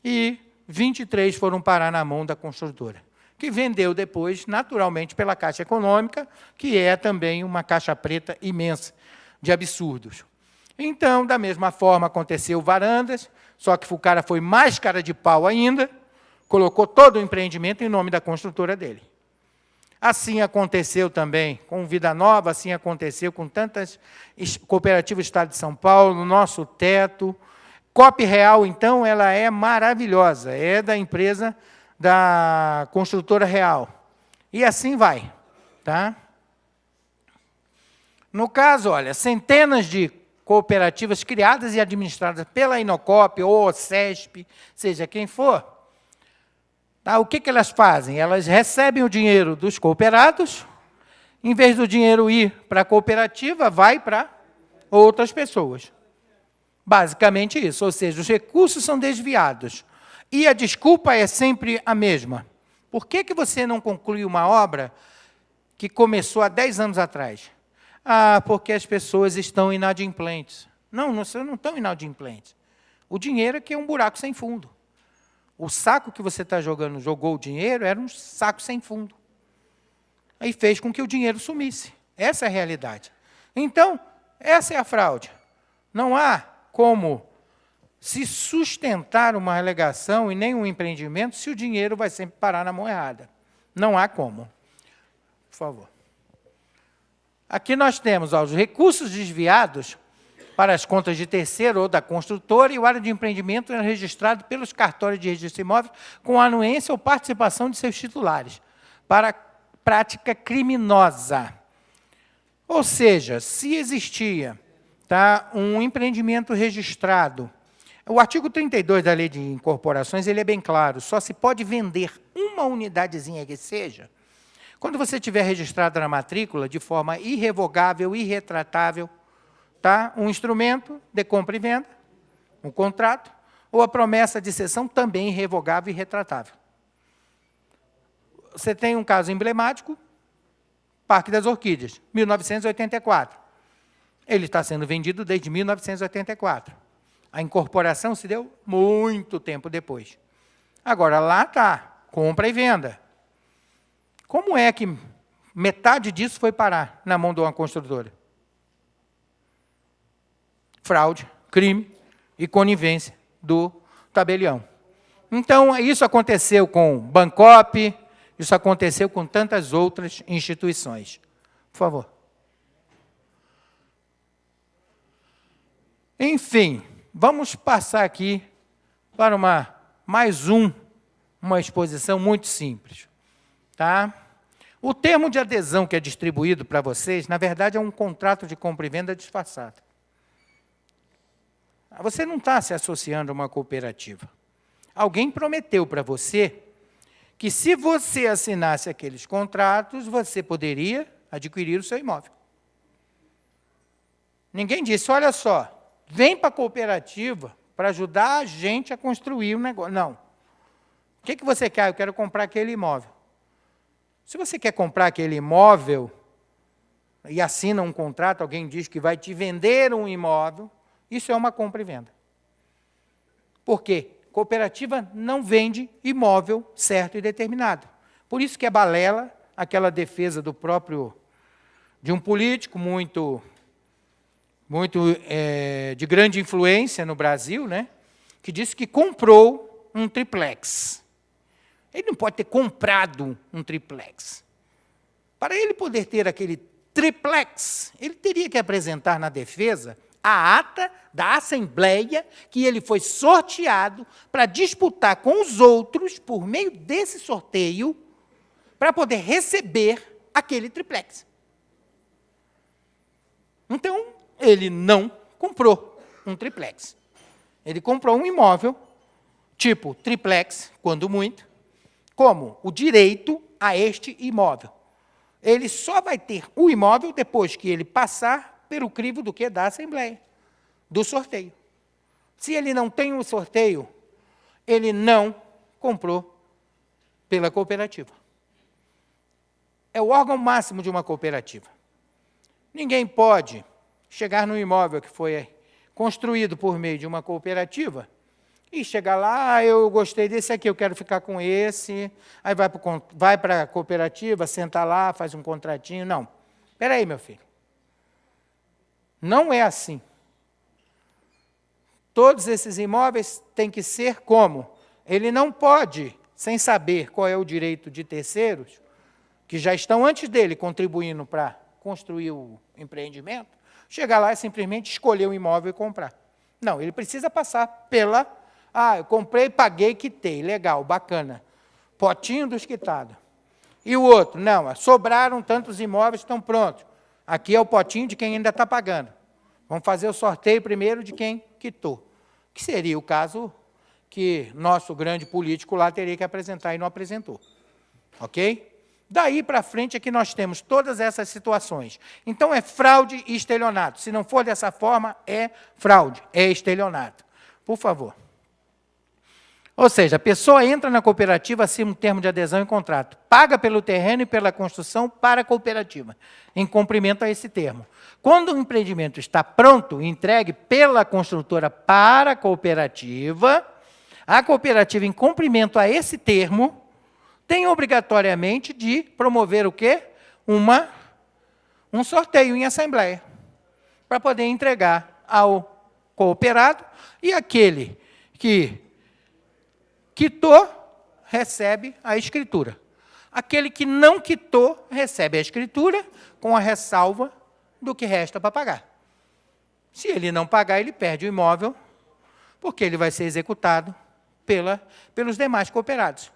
S2: E 23 foram parar na mão da construtora, que vendeu depois, naturalmente, pela Caixa Econômica, que é também uma caixa preta imensa de absurdos. Então, da mesma forma, aconteceu Varandas, só que o cara foi mais cara de pau ainda, colocou todo o empreendimento em nome da construtora dele. Assim aconteceu também com Vida Nova, assim aconteceu com tantas cooperativas do Estado de São Paulo, Nosso Teto. Cop Real, então, ela é maravilhosa, é da empresa da construtora Real. E assim vai. Tá? No caso, olha, centenas de cooperativas criadas e administradas pela Inocop ou CESP, seja quem for, tá? O que elas fazem? Elas recebem o dinheiro dos cooperados, em vez do dinheiro ir para a cooperativa, vai para outras pessoas. Basicamente isso, ou seja, os recursos são desviados. E a desculpa é sempre a mesma. Por que você não concluiu uma obra que começou há 10 anos atrás? Porque as pessoas estão inadimplentes. Não estão inadimplentes. O dinheiro é que é um buraco sem fundo. O saco que você jogou o dinheiro, era um saco sem fundo. Aí fez com que o dinheiro sumisse. Essa é a realidade. Então, essa é a fraude. Não há como se sustentar uma alegação e nem um empreendimento se o dinheiro vai sempre parar na mão errada. Não há como. Por favor. Aqui nós temos os recursos desviados para as contas de terceiro ou da construtora, e o área de empreendimento é registrado pelos cartórios de registro imóvel com anuência ou participação de seus titulares, para prática criminosa. Ou seja, se existia um empreendimento registrado, o artigo 32 da Lei de Incorporações ele é bem claro, só se pode vender uma unidadezinha que seja, quando você tiver registrado na matrícula de forma irrevogável, irretratável, um instrumento de compra e venda, um contrato, ou a promessa de cessão também irrevogável e irretratável. Você tem um caso emblemático, Parque das Orquídeas, 1984. Ele está sendo vendido desde 1984. A incorporação se deu muito tempo depois. Agora, lá está, compra e venda. Como é que metade disso foi parar na mão de uma construtora? Fraude, crime e conivência do tabelião. Então, isso aconteceu com Bancop, isso aconteceu com tantas outras instituições. Por favor. Enfim, vamos passar aqui para uma exposição muito simples. Tá? O termo de adesão que é distribuído para vocês, na verdade, é um contrato de compra e venda disfarçado. Você não está se associando a uma cooperativa. Alguém prometeu para você que, se você assinasse aqueles contratos, você poderia adquirir o seu imóvel. Ninguém disse, olha só, vem para a cooperativa para ajudar a gente a construir um negócio. Não. O que você quer? Eu quero comprar aquele imóvel. Se você quer comprar aquele imóvel e assina um contrato, alguém diz que vai te vender um imóvel, isso é uma compra e venda. Por quê? Cooperativa não vende imóvel certo e determinado. Por isso que é balela aquela defesa de um político muito de grande influência no Brasil, né, que disse que comprou um triplex. Ele não pode ter comprado um triplex. Para ele poder ter aquele triplex, ele teria que apresentar na defesa a ata da Assembleia que ele foi sorteado para disputar com os outros, por meio desse sorteio, para poder receber aquele triplex. Então, ele não comprou um triplex. Ele comprou um imóvel, tipo triplex, quando muito, como o direito a este imóvel. Ele só vai ter o imóvel depois que ele passar pelo crivo do que? Da Assembleia, do sorteio. Se ele não tem o sorteio, ele não comprou pela cooperativa. É o órgão máximo de uma cooperativa. Ninguém pode chegar no imóvel que foi construído por meio de uma cooperativa e chegar lá, eu gostei desse aqui, eu quero ficar com esse, aí vai para a cooperativa, senta lá, faz um contratinho. Não. Espera aí, meu filho. Não é assim. Todos esses imóveis têm que ser como? Ele não pode, sem saber qual é o direito de terceiros, que já estão antes dele contribuindo para construir o empreendimento, chegar lá e simplesmente escolher um imóvel e comprar. Não, ele precisa passar pela... eu comprei, paguei, quitei. Legal, bacana. Potinho dos quitados. E o outro? Não, sobraram tantos imóveis, estão prontos. Aqui é o potinho de quem ainda está pagando. Vamos fazer o sorteio primeiro de quem quitou. Que seria o caso que nosso grande político lá teria que apresentar e não apresentou. Ok? Daí para frente é que nós temos todas essas situações. Então, é fraude e estelionato. Se não for dessa forma, é fraude, é estelionato. Por favor. Ou seja, a pessoa entra na cooperativa, assina um termo de adesão em contrato, paga pelo terreno e pela construção para a cooperativa, em cumprimento a esse termo. Quando o empreendimento está pronto, entregue pela construtora para a cooperativa, em cumprimento a esse termo, tem obrigatoriamente de promover o quê? Um sorteio em assembleia, para poder entregar ao cooperado, e aquele que quitou, recebe a escritura. Aquele que não quitou, recebe a escritura, com a ressalva do que resta para pagar. Se ele não pagar, ele perde o imóvel, porque ele vai ser executado pelos demais cooperados.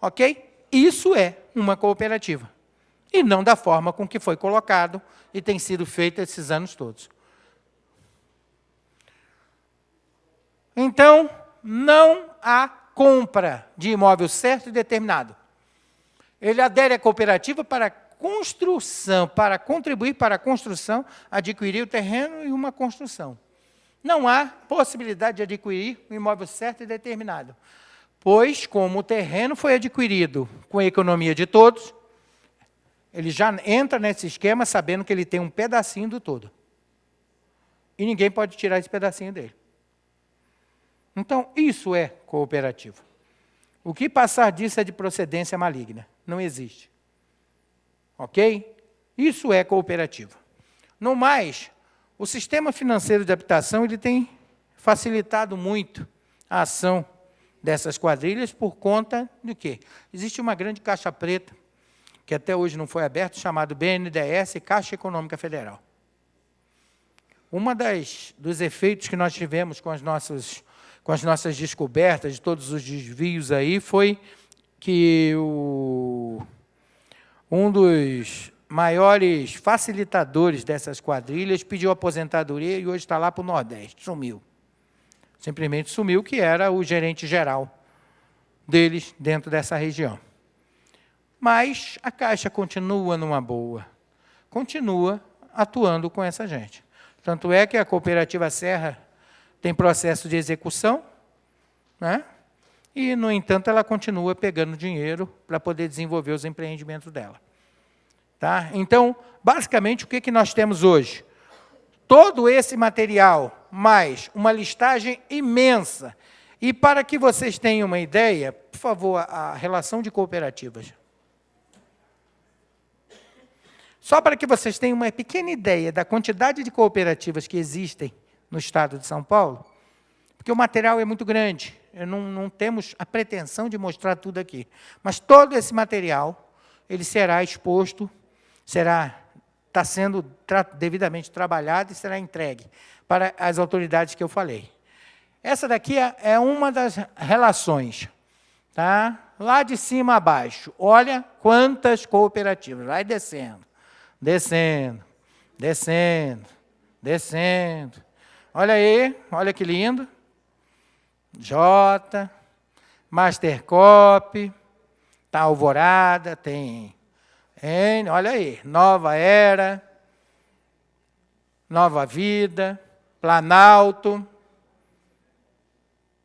S2: Ok? Isso é uma cooperativa. E não da forma com que foi colocado e tem sido feito esses anos todos. Então, não há compra de imóvel certo e determinado. Ele adere à cooperativa para construção, para contribuir para a construção, adquirir o terreno e uma construção. Não há possibilidade de adquirir um imóvel certo e determinado. Pois, como o terreno foi adquirido com a economia de todos, ele já entra nesse esquema sabendo que ele tem um pedacinho do todo. E ninguém pode tirar esse pedacinho dele. Então, isso é cooperativa. O que passar disso é de procedência maligna. Não existe. Ok? Isso é cooperativa. No mais, o sistema financeiro de habitação ele tem facilitado muito a ação dessas quadrilhas por conta de quê? Existe uma grande caixa preta, que até hoje não foi aberta, chamado BNDES, Caixa Econômica Federal. Dos efeitos que nós tivemos com as nossas descobertas de todos os desvios aí foi que um dos maiores facilitadores dessas quadrilhas pediu aposentadoria e hoje está lá para o Nordeste, sumiu. Simplesmente sumiu, que era o gerente geral deles dentro dessa região. Mas a Caixa continua numa boa, continua atuando com essa gente. Tanto é que a Cooperativa Serra tem processo de execução, né? E, no entanto, ela continua pegando dinheiro para poder desenvolver os empreendimentos dela. Tá? Então, basicamente, o que nós temos hoje? Todo esse material, mais uma listagem imensa. E, para que vocês tenham uma ideia, por favor, a relação de cooperativas. Só para que vocês tenham uma pequena ideia da quantidade de cooperativas que existem no estado de São Paulo, porque o material é muito grande, não temos a pretensão de mostrar tudo aqui, mas todo esse material ele será exposto, está sendo devidamente trabalhado e será entregue para as autoridades que eu falei. Essa daqui é uma das relações, tá? Lá de cima a baixo, olha quantas cooperativas, vai descendo, descendo, descendo, descendo. Olha aí, olha que lindo. J, Mastercop, tá Alvorada, tem N, olha aí, Nova Era, Nova Vida, Planalto,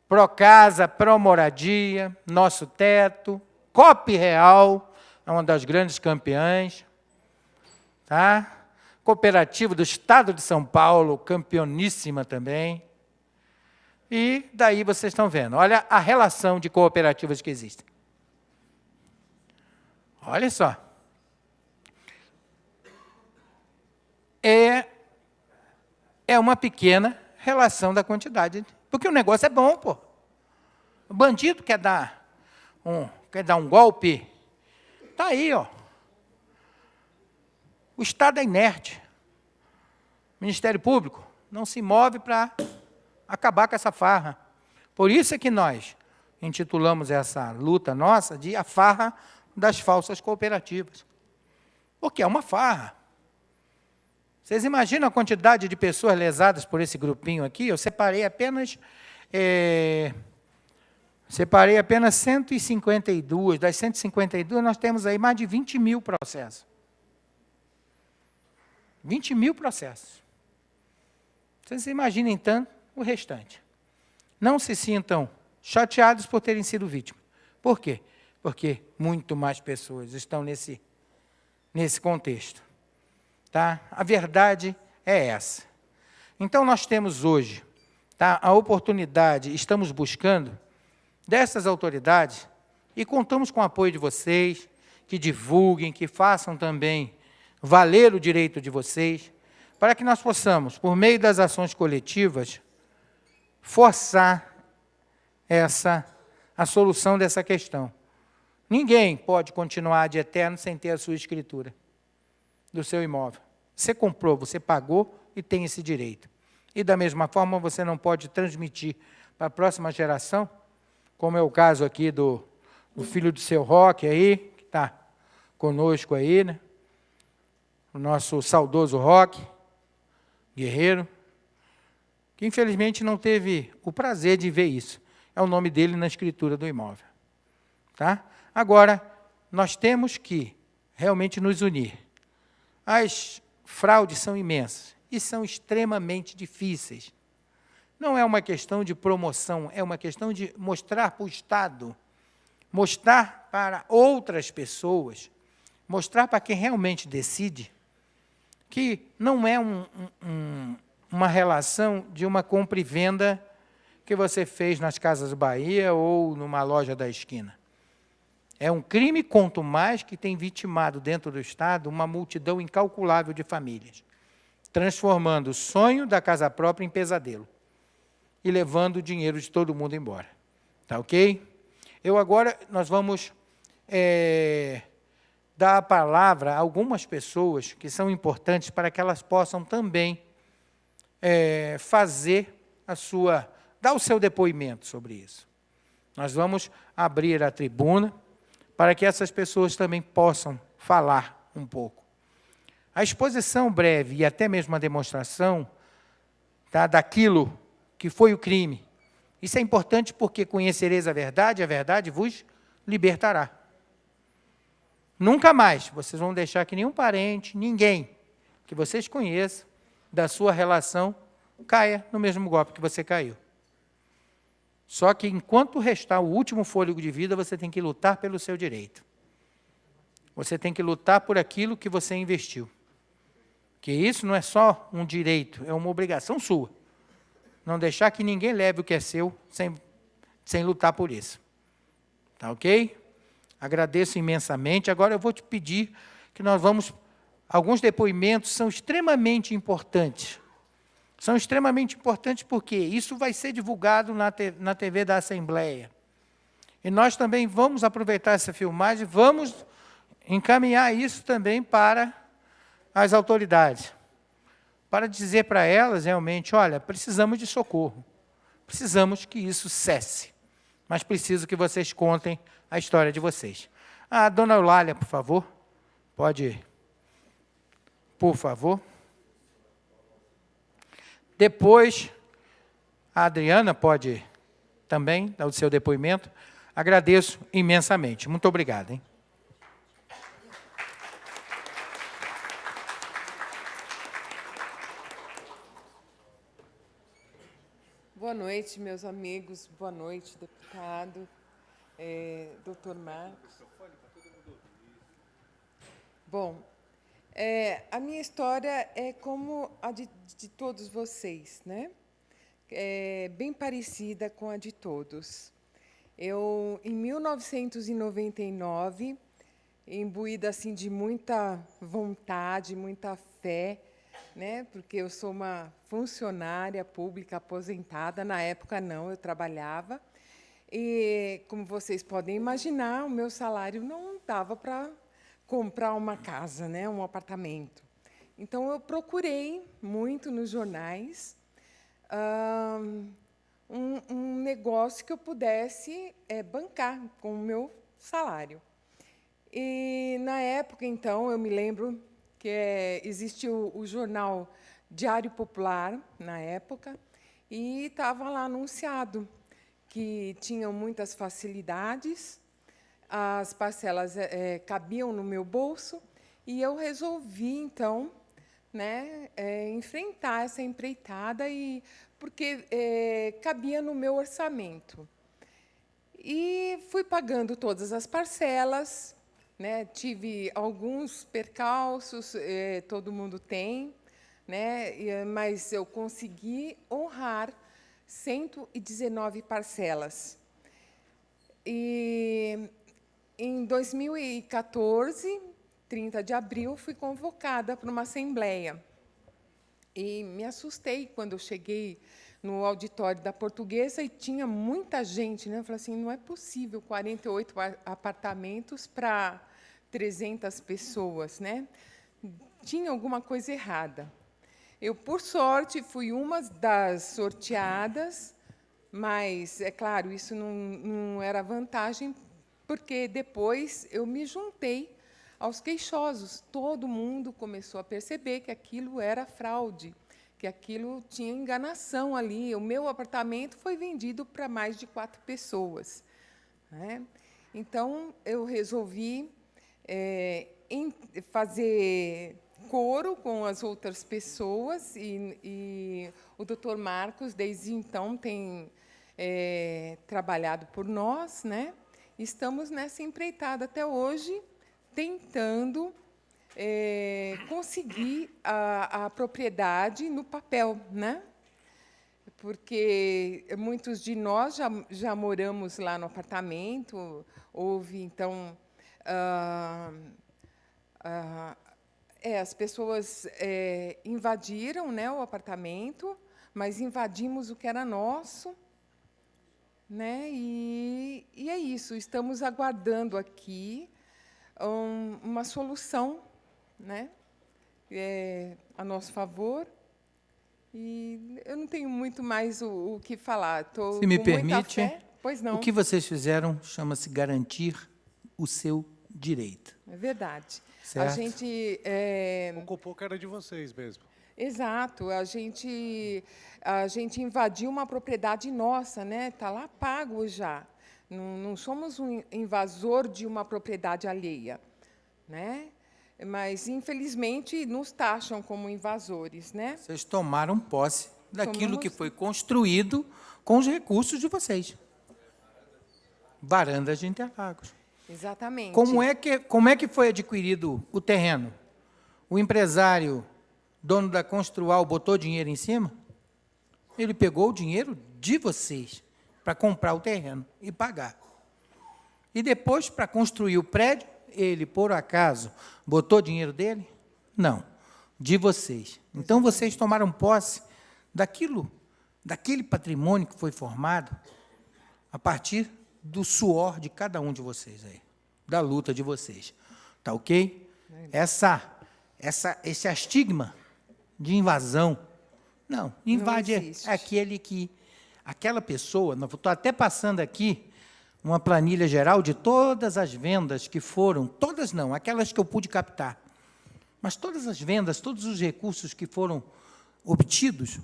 S2: Procasa, Promoradia, Nosso Teto, Cop Real, é uma das grandes campeãs, tá? Cooperativa do Estado de São Paulo, campeoníssima também. E daí vocês estão vendo, olha a relação de cooperativas que existem. Olha só. É uma pequena relação da quantidade, porque o negócio é bom, pô. O bandido quer dar um golpe, está aí, ó. O Estado é inerte. O Ministério Público não se move para acabar com essa farra. Por isso é que nós intitulamos essa luta nossa de a farra das falsas cooperativas. Porque é uma farra. Vocês imaginam a quantidade de pessoas lesadas por esse grupinho aqui? Eu separei apenas 152. Das 152, nós temos aí mais de 20 mil processos. 20 mil processos. Vocês imaginem, então, o restante. Não se sintam chateados por terem sido vítimas. Por quê? Porque muito mais pessoas estão nesse contexto. Tá? A verdade é essa. Então, nós temos hoje, tá, a oportunidade, estamos buscando dessas autoridades, e contamos com o apoio de vocês, que divulguem, que façam também valer o direito de vocês, para que nós possamos, por meio das ações coletivas, forçar a solução dessa questão. Ninguém pode continuar de eterno sem ter a sua escritura do seu imóvel. Você comprou, você pagou e tem esse direito. E, da mesma forma, você não pode transmitir para a próxima geração, como é o caso aqui do filho do seu Roque aí, que está conosco aí, né? O nosso saudoso Roque, guerreiro, que infelizmente não teve o prazer de ver isso. É o nome dele na escritura do imóvel. Tá? Agora, nós temos que realmente nos unir. As fraudes são imensas e são extremamente difíceis. Não é uma questão de promoção, é uma questão de mostrar para o Estado, mostrar para outras pessoas, mostrar para quem realmente decide, que não é uma relação de uma compra e venda que você fez nas Casas Bahia ou numa loja da esquina. É um crime, quanto mais, que tem vitimado dentro do Estado uma multidão incalculável de famílias, transformando o sonho da casa própria em pesadelo e levando o dinheiro de todo mundo embora. Tá ok? Nós vamos dar a palavra a algumas pessoas que são importantes para que elas possam também dar o seu depoimento sobre isso. Nós vamos abrir a tribuna para que essas pessoas também possam falar um pouco. A exposição breve e até mesmo a demonstração, tá, daquilo que foi o crime. Isso é importante porque conhecereis a verdade vos libertará. Nunca mais vocês vão deixar que nenhum parente, ninguém que vocês conheçam da sua relação caia no mesmo golpe que você caiu. Só que, enquanto restar o último fôlego de vida, você tem que lutar pelo seu direito. Você tem que lutar por aquilo que você investiu. Que isso não é só um direito, é uma obrigação sua. Não deixar que ninguém leve o que é seu sem lutar por isso. Tá ok? Agradeço imensamente. Agora eu vou te pedir que alguns depoimentos são extremamente importantes. São extremamente importantes porque isso vai ser divulgado na TV da Assembleia. E nós também vamos aproveitar essa filmagem, vamos encaminhar isso também para as autoridades, para dizer para elas realmente, olha, precisamos de socorro, precisamos que isso cesse, mas preciso que vocês contem a história de vocês. Dona Eulália, por favor, pode, por favor. Depois, a Adriana pode também dar o seu depoimento. Agradeço imensamente. Muito obrigado. Hein?
S3: Boa noite, meus amigos. Boa noite, deputado, doutor Marcos. Bom, a minha história é como a de todos vocês, né? Bem parecida com a de todos. Eu, em 1999, imbuída assim, de muita vontade, muita fé, né? Porque eu sou uma funcionária pública aposentada. Na época, não, eu trabalhava. E, como vocês podem imaginar, o meu salário não dava para comprar uma casa, né? Um apartamento. Então, eu procurei muito nos jornais um negócio que eu pudesse bancar com o meu salário. E, na época, então, eu me lembro que existiu o jornal Diário Popular, na época, e estava lá anunciado que tinham muitas facilidades, as parcelas cabiam no meu bolso, e eu resolvi, então, né, enfrentar essa empreitada, porque cabia no meu orçamento. E fui pagando todas as parcelas, né, tive alguns percalços, todo mundo tem, né, mas eu consegui honrar 119 parcelas. E, em 2014, 30 de abril, fui convocada para uma assembleia. E me assustei quando eu cheguei no auditório da Portuguesa e tinha muita gente, né? Eu falei assim, não é possível 48 apartamentos para 300 pessoas, né? Tinha alguma coisa errada. Eu, por sorte, fui uma das sorteadas, mas, é claro, isso não era vantagem, porque depois eu me juntei aos queixosos. Todo mundo começou a perceber que aquilo era fraude, que aquilo tinha enganação ali. O meu apartamento foi vendido para mais de 4 pessoas. Né? Então, eu resolvi fazer coro com as outras pessoas, e o doutor Marcos, desde então, tem trabalhado por nós, né? Estamos nessa empreitada até hoje, tentando conseguir a propriedade no papel, né? porque muitos de nós já moramos lá no apartamento, houve, então, as pessoas invadiram, né, o apartamento, mas invadimos o que era nosso, né, e é isso, estamos aguardando aqui uma solução, né, a nosso favor, e eu não tenho muito mais o que falar. Estou
S2: Se me
S3: com muita
S2: permite,
S3: fé. Pois não.
S2: o que vocês fizeram chama-se garantir o seu direito.
S3: É verdade.
S2: Certo.
S3: A gente...
S4: O Copoco era de vocês mesmo.
S3: Exato. A gente invadiu uma propriedade nossa, né? Está lá pago já. Não somos um invasor de uma propriedade alheia, né? Mas, infelizmente, nos taxam como invasores, né?
S2: Vocês tomaram posse daquilo
S3: Tomamos.
S2: que foi construído com os recursos de vocês. Varandas de Interlagos.
S3: Exatamente.
S2: Como é que foi adquirido o terreno? O empresário, dono da Construal, botou dinheiro em cima? Ele pegou o dinheiro de vocês para comprar o terreno e pagar. E depois, para construir o prédio, ele, por acaso, botou dinheiro dele? Não, de vocês. Então, vocês tomaram posse daquele patrimônio que foi formado a partir do suor de cada um de vocês aí, da luta de vocês. Tá ok? Esse estigma de invasão, não, invade
S3: existe.
S2: aquela pessoa, estou até passando aqui uma planilha geral de todas as vendas que foram, todas não, aquelas que eu pude captar, mas todas as vendas, todos os recursos que foram obtidos,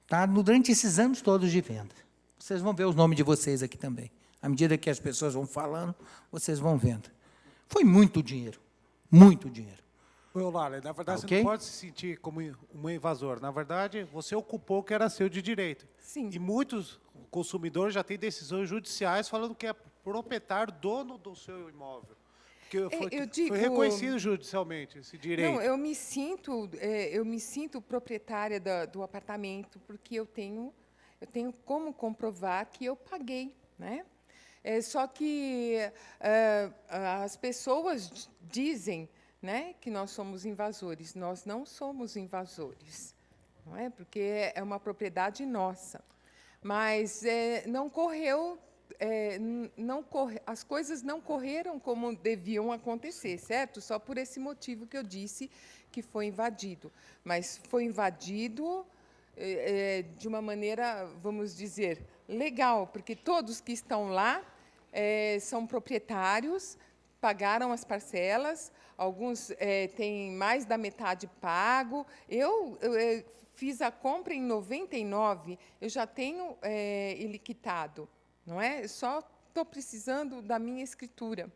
S2: tá, durante esses anos todos de venda. Vocês vão ver os nomes de vocês aqui também. À medida que as pessoas vão falando, vocês vão vendo. Foi muito dinheiro, muito dinheiro.
S4: Ô, Eulália, na verdade,
S2: Ok?
S4: você não pode se sentir como um invasor. Na verdade, você ocupou o que era seu de direito.
S3: Sim.
S4: E muitos consumidores já têm decisões judiciais falando que é proprietário, dono do seu imóvel. Que foi reconhecido judicialmente esse direito.
S3: Não, eu me sinto proprietária do apartamento, porque eu tenho como comprovar que eu paguei, né? Só que as pessoas dizem, né, que nós somos invasores. Nós não somos invasores, não é? Porque é uma propriedade nossa. Mas as coisas não correram como deviam acontecer, certo? Só por esse motivo que eu disse que foi invadido. Mas foi invadido de uma maneira, vamos dizer, legal, porque todos que estão lá são proprietários, pagaram as parcelas, alguns têm mais da metade pago. Eu fiz a compra em 99, eu já tenho ele quitado, não é? Só estou precisando da minha escritura.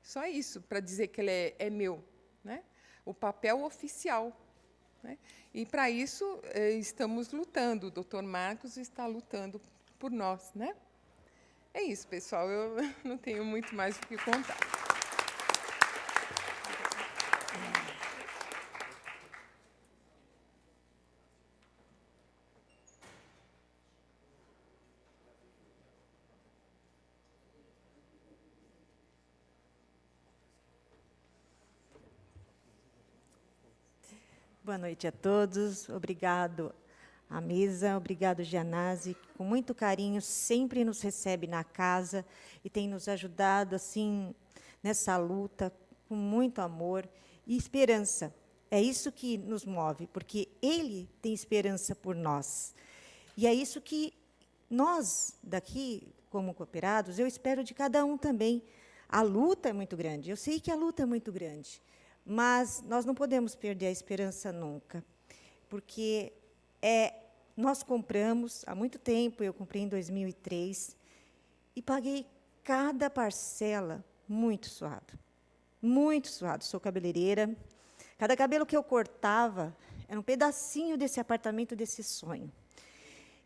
S3: Só isso, para dizer que ele é meu, né? O papel oficial, né? E, para isso, estamos lutando. O doutor Marcos está lutando por nós, né? É isso, pessoal. Eu não tenho muito mais o que contar.
S5: Boa noite a todos. Obrigado à mesa, obrigado, Gianazzi, que com muito carinho sempre nos recebe na casa e tem nos ajudado assim nessa luta com muito amor e esperança. É isso que nos move, porque ele tem esperança por nós. E é isso que nós, daqui, como cooperados, eu espero de cada um também. A luta é muito grande, eu sei que a luta é muito grande, mas nós não podemos perder a esperança nunca, porque nós compramos há muito tempo, eu comprei em 2003, e paguei cada parcela muito suado, sou cabeleireira, cada cabelo que eu cortava era um pedacinho desse apartamento, desse sonho.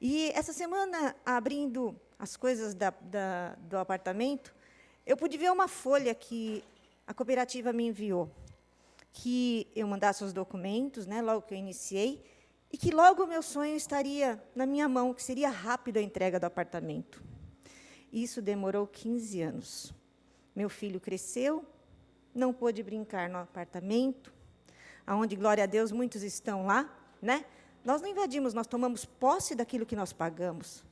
S5: E, essa semana, abrindo as coisas do apartamento, eu pude ver uma folha que a cooperativa me enviou, que eu mandasse os documentos, né, logo que eu iniciei, e que logo o meu sonho estaria na minha mão, que seria rápido a entrega do apartamento. Isso demorou 15 anos. Meu filho cresceu, não pôde brincar no apartamento, aonde, glória a Deus, muitos estão lá, né? Nós não invadimos, nós tomamos posse daquilo que nós pagamos,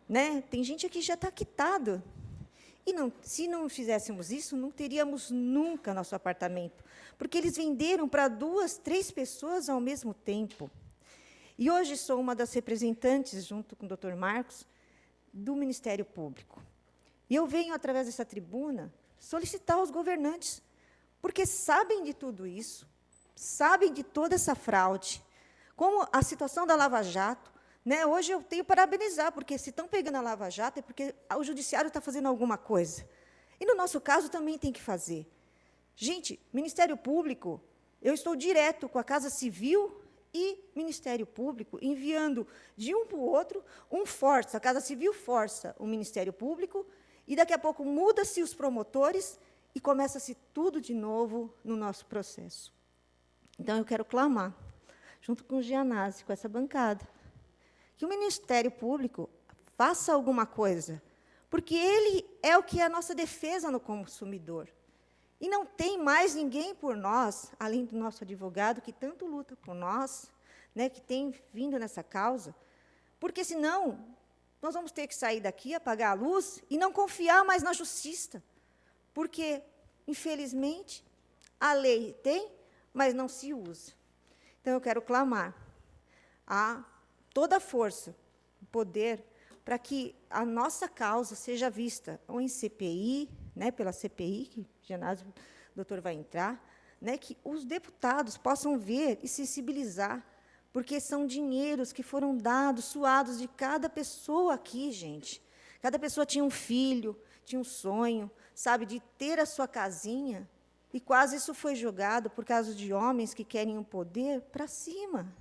S5: né? Tem gente aqui que já está quitado. E não, se não fizéssemos isso, não teríamos nunca nosso apartamento, porque eles venderam para 2, 3 pessoas ao mesmo tempo. E hoje sou uma das representantes, junto com o Dr. Marcos, do Ministério Público. E eu venho, através dessa tribuna, solicitar aos governantes, porque sabem de tudo isso, sabem de toda essa fraude, como a situação da Lava Jato, né? Hoje eu tenho que parabenizar, porque se estão pegando a Lava Jato é porque o Judiciário está fazendo alguma coisa. E, no nosso caso, também tem que fazer. Gente, Ministério Público, eu estou direto com a Casa Civil e Ministério Público, enviando de um para o outro, um força, a Casa Civil força o Ministério Público, e daqui a pouco muda-se os promotores e começa-se tudo de novo no nosso processo. Então, eu quero clamar, junto com o Gianazzi, com essa bancada, que o Ministério Público faça alguma coisa, porque ele é o que é a nossa defesa no consumidor. E não tem mais ninguém por nós, além do nosso advogado, que tanto luta por nós, né, que tem vindo nessa causa, porque, senão, nós vamos ter que sair daqui, apagar a luz e não confiar mais na justiça, porque, infelizmente, a lei tem, mas não se usa. Então, eu quero clamar a toda a força, o poder, para que a nossa causa seja vista ou em CPI, né, pela CPI, que o Gianazzi, o doutor vai entrar, né, que os deputados possam ver e sensibilizar, porque são dinheiros que foram dados, suados de cada pessoa aqui, gente. Cada pessoa tinha um filho, tinha um sonho, sabe, de ter a sua casinha, e quase isso foi jogado por causa de homens que querem o poder para cima,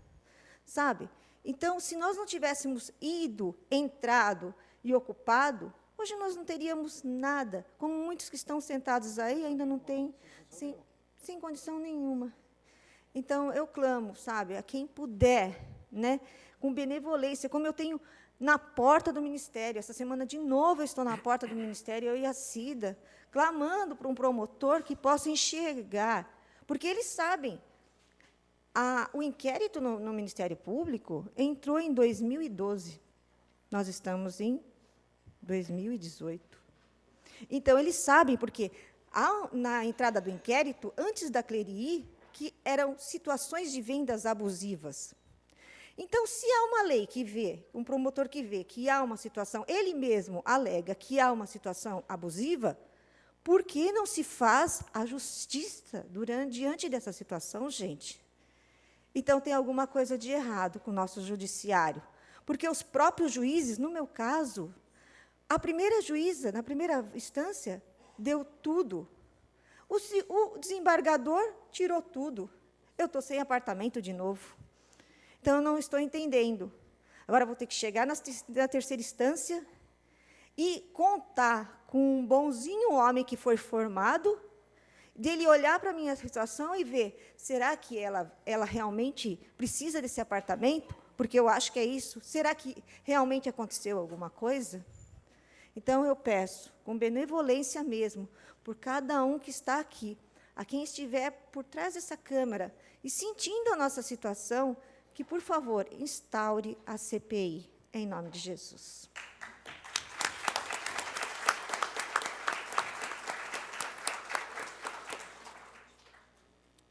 S5: sabe? Então, se nós não tivéssemos ido, entrado e ocupado, hoje nós não teríamos nada, como muitos que estão sentados aí ainda não têm, sem condição nenhuma. Então, eu clamo, sabe, a quem puder, né, com benevolência, como eu tenho na porta do Ministério. Essa semana, de novo, eu estou na porta do Ministério, eu e a Cida, clamando para um promotor que possa enxergar, porque eles sabem. O inquérito no Ministério Público entrou em 2012. Nós estamos em 2018. Então, eles sabem, porque na entrada do inquérito, antes da Clery, que eram situações de vendas abusivas. Então, se há uma lei que vê, um promotor que vê que há uma situação, ele mesmo alega que há uma situação abusiva, por que não se faz a justiça diante dessa situação, gente? Então, tem alguma coisa de errado com o nosso judiciário, porque os próprios juízes, no meu caso, a primeira juíza, na primeira instância, deu tudo. O desembargador tirou tudo. Eu estou sem apartamento de novo. Então, eu não estou entendendo. Agora, vou ter que chegar na terceira instância e contar com um bonzinho homem que foi formado, dele olhar para a minha situação e ver, será que ela realmente precisa desse apartamento? Porque eu acho que é isso. Será que realmente aconteceu alguma coisa? Então, eu peço, com benevolência mesmo, por cada um que está aqui, a quem estiver por trás dessa câmara e sentindo a nossa situação, que, por favor, instaure a CPI, em nome de Jesus.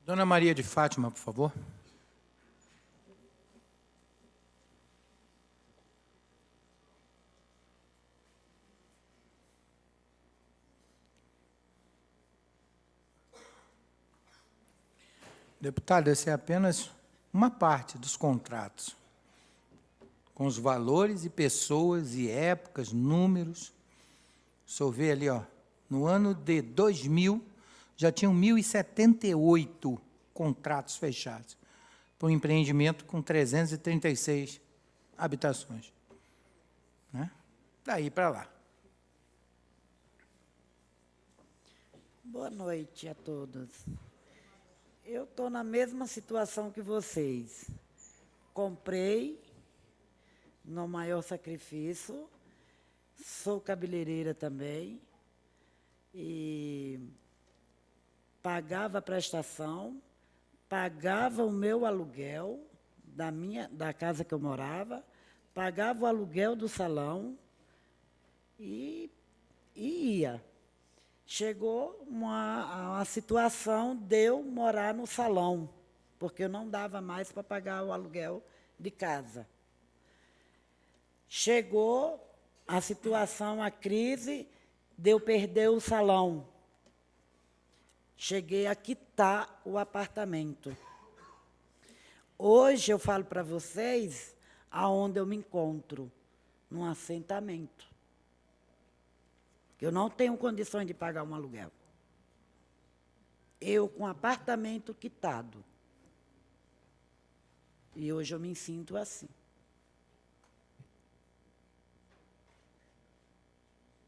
S2: Dona Maria de Fátima, por favor. Deputado, essa é apenas uma parte dos contratos, com os valores e pessoas e épocas, números. O senhor vê ali, ó, no ano de 2000, já tinham 1.078 contratos fechados, para um empreendimento com 336 habitações. Né? Daí para lá.
S6: Boa noite a todos. Eu estou na mesma situação que vocês. comprei no maior sacrifício, sou cabeleireira também, e pagava a prestação, pagava o meu aluguel da casa que eu morava, pagava o aluguel do salão e ia. Chegou uma situação de eu morar no salão, porque eu não dava mais para pagar o aluguel de casa. Chegou a situação, a crise, de eu perder o salão. Cheguei a quitar o apartamento. Hoje eu falo para vocês aonde eu me encontro, num assentamento. Eu não tenho condições de pagar um aluguel. Eu com apartamento quitado. E hoje eu me sinto assim.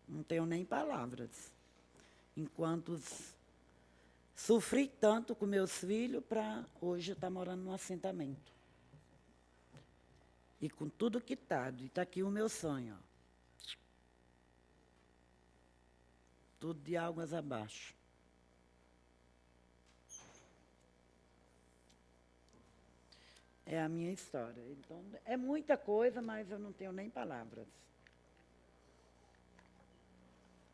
S6: Não tenho nem palavras. Enquanto sofri tanto com meus filhos para hoje eu estar morando num assentamento. E com tudo quitado. E está aqui o meu sonho, ó. Tudo de águas abaixo. É a minha história. Então, é muita coisa, mas eu não tenho nem palavras.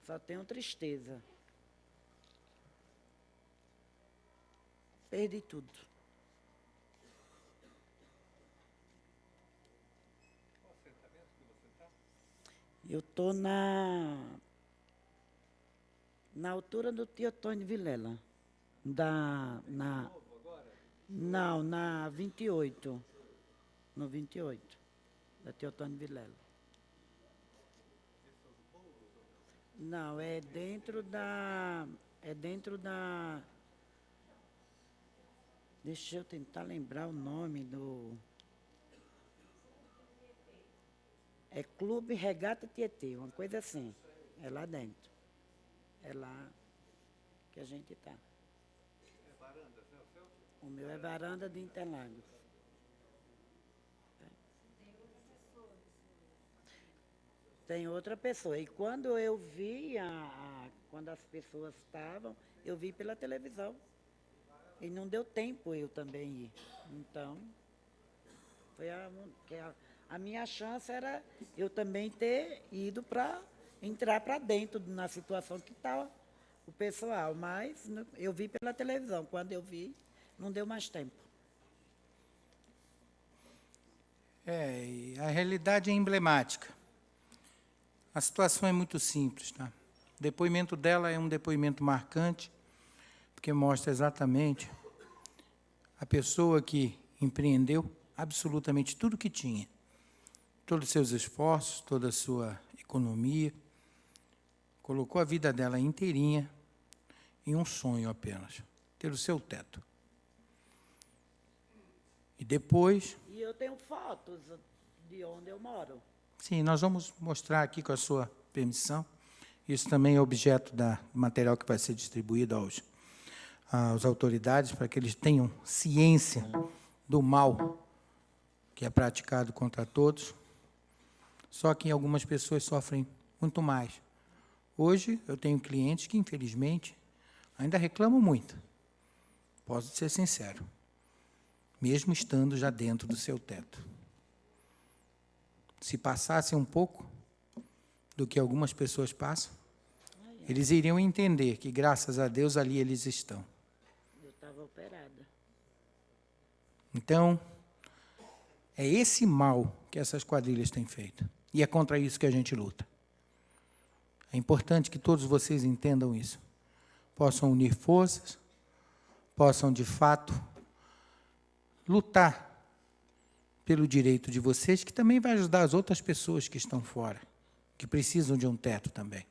S6: Só tenho tristeza. Perdi tudo.
S1: Qual assentamento que você está?
S6: Eu estou na altura do Teotônio Vilela. Não, na 28. No 28, da Teotônio Vilela. Não, é dentro da... Deixa eu tentar lembrar o nome do... É Clube Regata Tietê, uma coisa assim. É lá dentro. É lá que a gente está.
S1: É Varandas, né, o seu?
S6: O meu é Varanda de Interlagos. Tem outra pessoa. E quando eu vi, quando as pessoas estavam, eu vi pela televisão. E não deu tempo eu também ir. Então, foi a minha chance era eu também ter ido para entrar para dentro na situação que estava o pessoal. Mas eu vi pela televisão. Quando eu vi, não deu mais tempo.
S2: E a realidade é emblemática. A situação é muito simples, tá? O depoimento dela é um depoimento marcante, porque mostra exatamente a pessoa que empreendeu absolutamente tudo que tinha, todos os seus esforços, toda a sua economia, colocou a vida dela inteirinha em um sonho apenas, ter o seu teto. E depois...
S6: E eu tenho fotos de onde eu moro.
S2: Sim, nós vamos mostrar aqui com a sua permissão. Isso também é objeto do material que vai ser distribuído às autoridades, para que eles tenham ciência do mal que é praticado contra todos. Só que algumas pessoas sofrem muito mais. Hoje, eu tenho clientes que, infelizmente, ainda reclamam muito. Posso ser sincero. Mesmo estando já dentro do seu teto. Se passassem um pouco do que algumas pessoas passam, eles iriam entender que, graças a Deus, ali eles estão.
S6: Eu estava operada.
S2: Então, é esse mal que essas quadrilhas têm feito. E é contra isso que a gente luta. É importante que todos vocês entendam isso. Possam unir forças, possam, de fato, lutar pelo direito de vocês, que também vai ajudar as outras pessoas que estão fora, que precisam de um teto também.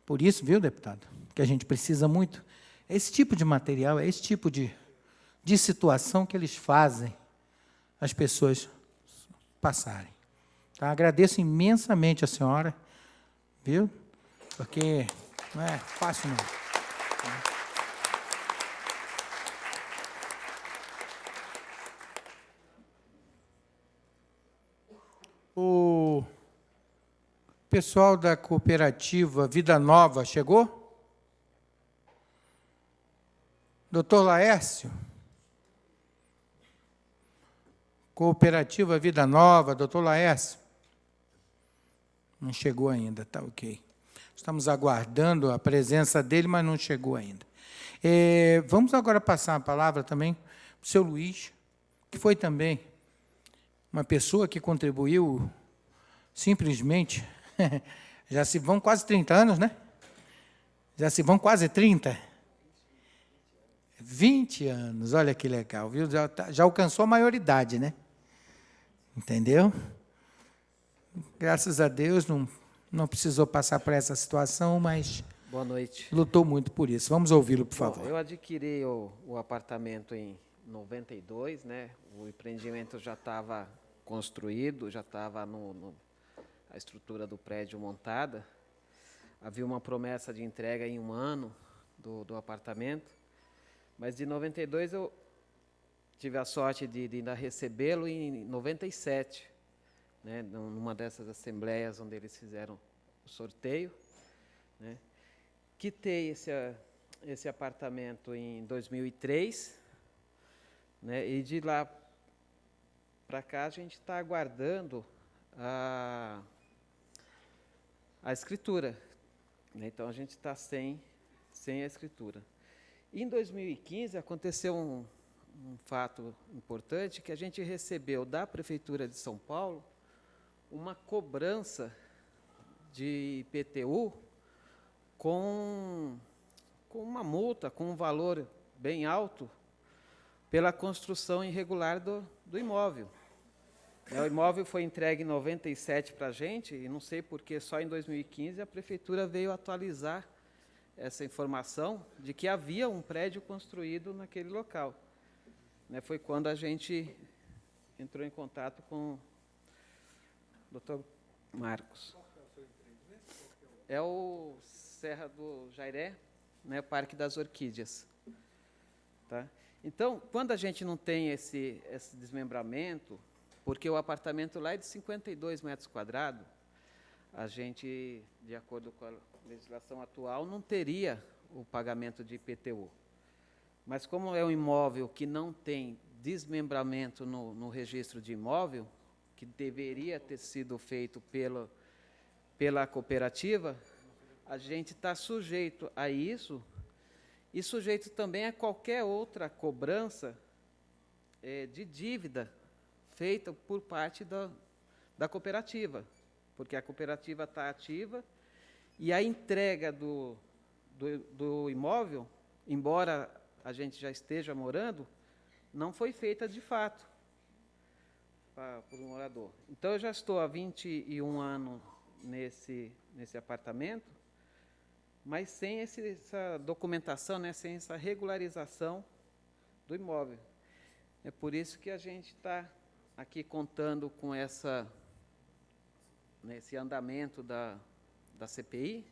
S2: Por isso, viu, deputado, que a gente precisa muito, é esse tipo de material, é esse tipo de situação que eles fazem as pessoas passarem. Tá? Agradeço imensamente a senhora, viu? Porque não é fácil, não. pessoal da cooperativa Vida Nova chegou? Doutor Laércio? Cooperativa Vida Nova, doutor Laércio? Não chegou ainda, tá ok. Estamos aguardando a presença dele, mas não chegou ainda. Vamos agora passar a palavra também para o seu Luiz, que foi também uma pessoa que contribuiu simplesmente, já se vão quase 30 anos, né? Já se vão quase 30. 20 anos, olha que legal, viu? Já alcançou a maioridade, né? Entendeu? Graças a Deus não precisou passar por essa situação, mas
S7: boa noite.
S2: Lutou muito por isso. Vamos ouvi-lo, por favor.
S7: Bom, eu adquiri o apartamento em 92, né? O empreendimento já estava construído, já estava a estrutura do prédio montada. Havia uma promessa de entrega em 1 ano do apartamento, mas de 92 eu tive a sorte de ainda recebê-lo em 97, né? Numa dessas assembleias onde eles fizeram o sorteio, né? Quitei esse apartamento em 2003, né? E de lá para cá a gente está aguardando a escritura, né? Então a gente está sem a escritura. Em 2015 aconteceu um fato importante, que a gente recebeu da Prefeitura de São Paulo uma cobrança de IPTU com uma multa, com um valor bem alto, pela construção irregular do imóvel. O imóvel foi entregue em 97 para a gente, e não sei por que só em 2015 a Prefeitura veio atualizar essa informação de que havia um prédio construído naquele local. Foi quando a gente entrou em contato com o Dr. Marcos. É o Serra do Jairé, né, Parque das Orquídeas. Tá? Então, quando a gente não tem esse desmembramento, porque o apartamento lá é de 52 metros quadrados, a gente, de acordo com a legislação atual, não teria o pagamento de IPTU. Mas como é um imóvel que não tem desmembramento no registro de imóvel, que deveria ter sido feito pela cooperativa, a gente está sujeito a isso e sujeito também a qualquer outra cobrança de dívida feita por parte da cooperativa, porque a cooperativa está ativa e a entrega do imóvel, embora a gente já esteja morando, não foi feita de fato por um morador. Então, eu já estou há 21 anos nesse apartamento, mas sem essa documentação, né, sem essa regularização do imóvel. É por isso que a gente está aqui contando com esse andamento da CPI,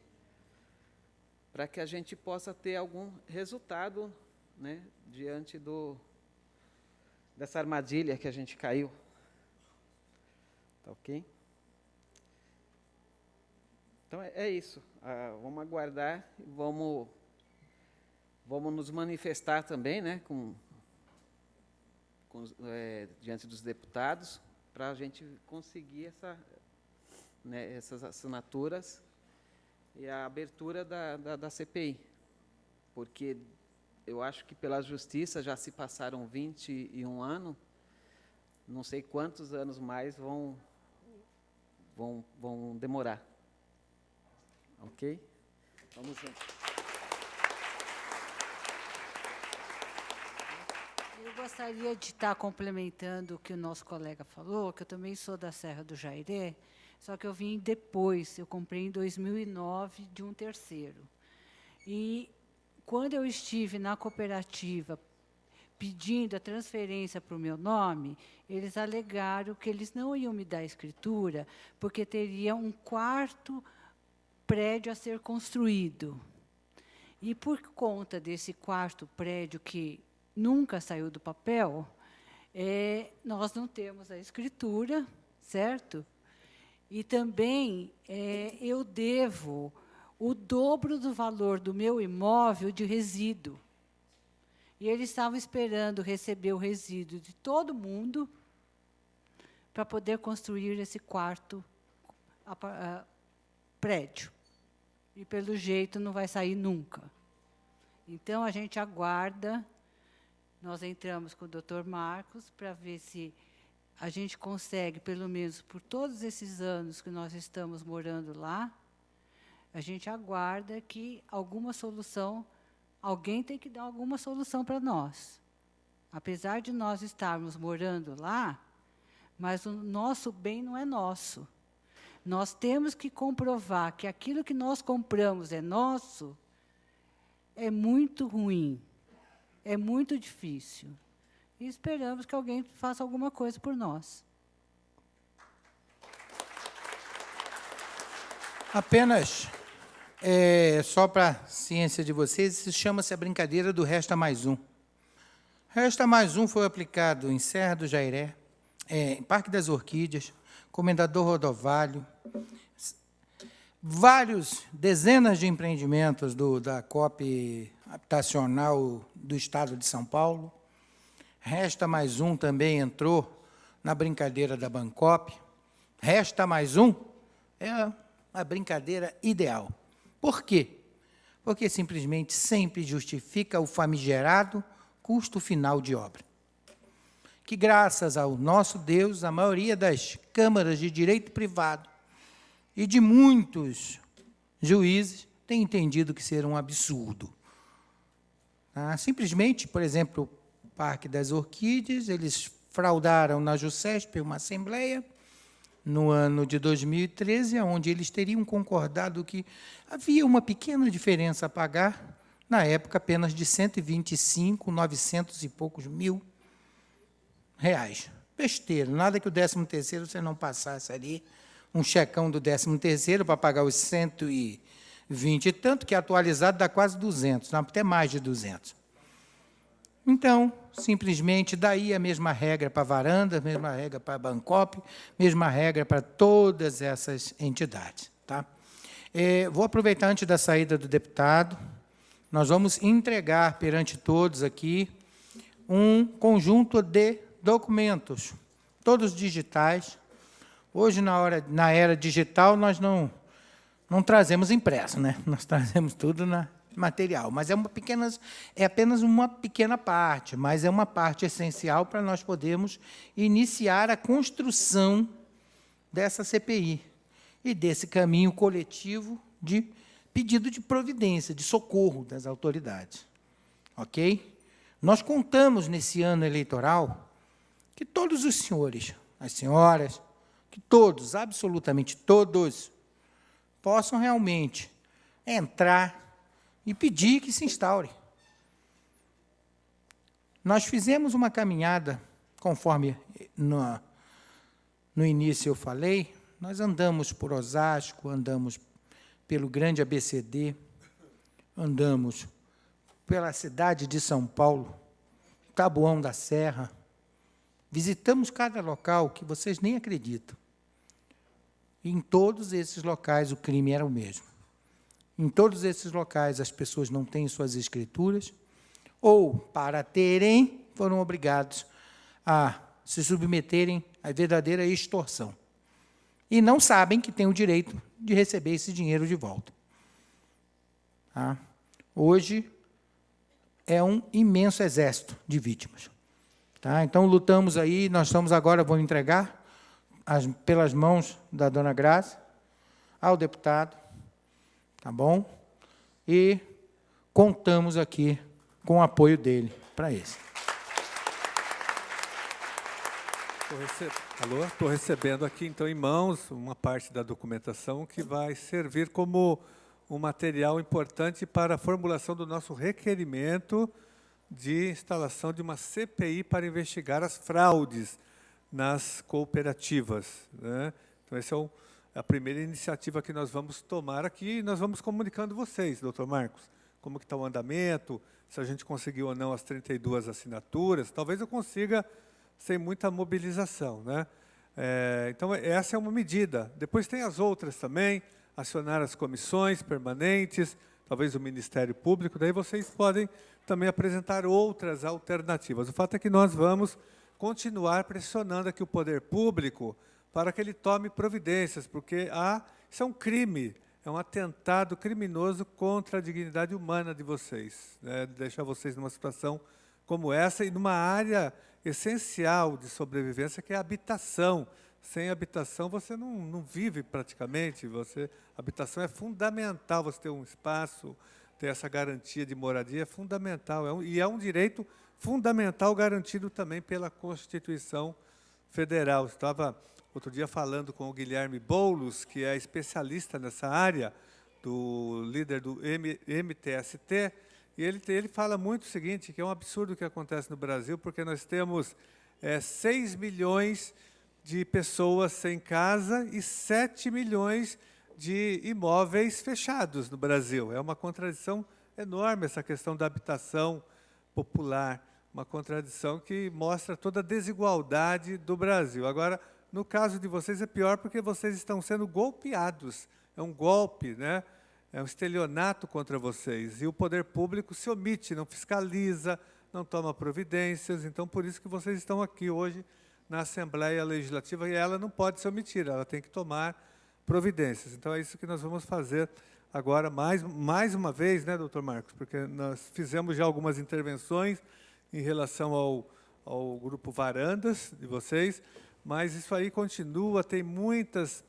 S7: para que a gente possa ter algum resultado, né, diante dessa armadilha que a gente caiu. Tá ok? Então, é isso. Vamos aguardar e vamos nos manifestar também, né, diante dos deputados, para a gente conseguir essas assinaturas e a abertura da CPI. Porque eu acho que pela justiça já se passaram 21 anos, não sei quantos anos mais vão demorar. Ok? Vamos juntos.
S8: Eu gostaria de estar complementando o que o nosso colega falou, que eu também sou da Serra do Jairé, só que eu vim depois, eu comprei em 2009 de um terceiro. E quando eu estive na cooperativa pedindo a transferência para o meu nome, eles alegaram que eles não iam me dar a escritura, porque teria um 4º prédio a ser construído. E, por conta desse 4º prédio que nunca saiu do papel, nós não temos a escritura, certo? E também eu devo o dobro do valor do meu imóvel de resíduo. E eles estavam esperando receber o resíduo de todo mundo para poder construir esse quarto prédio. E, pelo jeito, não vai sair nunca. Então, a gente aguarda. Nós entramos com o Dr. Marcos para ver se a gente consegue, pelo menos por todos esses anos que nós estamos morando lá, a gente aguarda que alguma solução, alguém tem que dar alguma solução para nós. Apesar de nós estarmos morando lá, mas o nosso bem não é nosso. Nós temos que comprovar que aquilo que nós compramos é nosso, é muito ruim, é muito difícil. E esperamos que alguém faça alguma coisa por nós.
S2: Apenas, só para a ciência de vocês, isso chama-se a brincadeira do Resta Mais Um. Resta Mais Um foi aplicado em Serra do Jairé, em Parque das Orquídeas, Comendador Rodovalho, dezenas de empreendimentos da COP Habitacional do Estado de São Paulo. Resta Mais Um também entrou na brincadeira da Bancop. Resta Mais Um é a brincadeira ideal. Por quê? Porque simplesmente sempre justifica o famigerado custo final de obra. Que, graças ao nosso Deus, a maioria das câmaras de direito privado e de muitos juízes tem entendido que será um absurdo. Simplesmente, por exemplo, o Parque das Orquídeas, eles fraudaram na JUSESP uma assembleia no ano de 2013, onde eles teriam concordado que havia uma pequena diferença a pagar, na época apenas de 125.900 e poucos mil reais. Besteira, nada que o 13º você não passasse ali um checão do 13º para pagar os 120 e tanto, que atualizado dá quase 200, não, até mais de 200. Então, simplesmente, daí a mesma regra para a varanda, a mesma regra para a Bancop, mesma regra para todas essas entidades. Tá? Vou aproveitar, antes da saída do deputado, nós vamos entregar perante todos aqui um conjunto de documentos, todos digitais. Hoje, na era digital, nós não trazemos impresso, né? Nós trazemos tudo na material, mas é apenas uma pequena parte, mas é uma parte essencial para nós podermos iniciar a construção dessa CPI e desse caminho coletivo de pedido de providência, de socorro das autoridades. Ok? Nós contamos, nesse ano eleitoral, que todos os senhores, as senhoras, que todos, absolutamente todos, possam realmente entrar e pedir que se instaure. Nós fizemos uma caminhada, conforme no início eu falei, nós andamos por Osasco, andamos pelo grande ABCD, andamos pela cidade de São Paulo, Taboão da Serra, visitamos cada local que vocês nem acreditam. E em todos esses locais o crime era o mesmo. Em todos esses locais as pessoas não têm suas escrituras, ou, para terem, foram obrigados a se submeterem à verdadeira extorsão. E não sabem que têm o direito de receber esse dinheiro de volta. Tá? Hoje é um imenso exército de vítimas. Tá? Então, lutamos aí, nós estamos agora, vamos entregar pelas mãos da dona Graça ao deputado, tá bom? E contamos aqui com o apoio dele para isso.
S1: Estou recebendo aqui, então, em mãos, uma parte da documentação que vai servir como um material importante para a formulação do nosso requerimento de instalação de uma CPI para investigar as fraudes nas cooperativas. Né? Então, essa é a primeira iniciativa que nós vamos tomar aqui, e nós vamos comunicando vocês, doutor Marcos, como que está o andamento, se a gente conseguiu ou não as 32 assinaturas. Talvez eu consiga sem muita mobilização. Né? Então, essa é uma medida. Depois tem as outras também, acionar as comissões permanentes, talvez o Ministério Público, daí vocês podem também apresentar outras alternativas. O fato é que nós vamos continuar pressionando aqui o poder público para que ele tome providências, porque isso é um crime, é um atentado criminoso contra a dignidade humana de vocês, né? Deixar vocês numa situação como essa e numa área essencial de sobrevivência, que é a habitação. Sem habitação, você não vive praticamente. Habitação é fundamental, você ter um espaço, ter essa garantia de moradia é fundamental. E é um direito fundamental garantido também pela Constituição Federal. Estava outro dia falando com o Guilherme Boulos, que é especialista nessa área, do líder do MTST, e ele fala muito o seguinte, que é um absurdo o que acontece no Brasil, porque nós temos 6 milhões de pessoas sem casa e 7 milhões de imóveis fechados no Brasil. É uma contradição enorme essa questão da habitação popular, uma contradição que mostra toda a desigualdade do Brasil. Agora, no caso de vocês é pior porque vocês estão sendo golpeados. É um golpe, né? É um estelionato contra vocês. E o poder público se omite, não fiscaliza, não toma providências. Então, por isso que vocês estão aqui hoje na Assembleia Legislativa, e ela não pode se omitir, ela tem que tomar providências. Então, é isso que nós vamos fazer agora, mais uma vez, né, doutor Marcos? Porque nós fizemos já algumas intervenções em relação ao grupo Varandas de vocês, mas isso aí continua, tem muitas,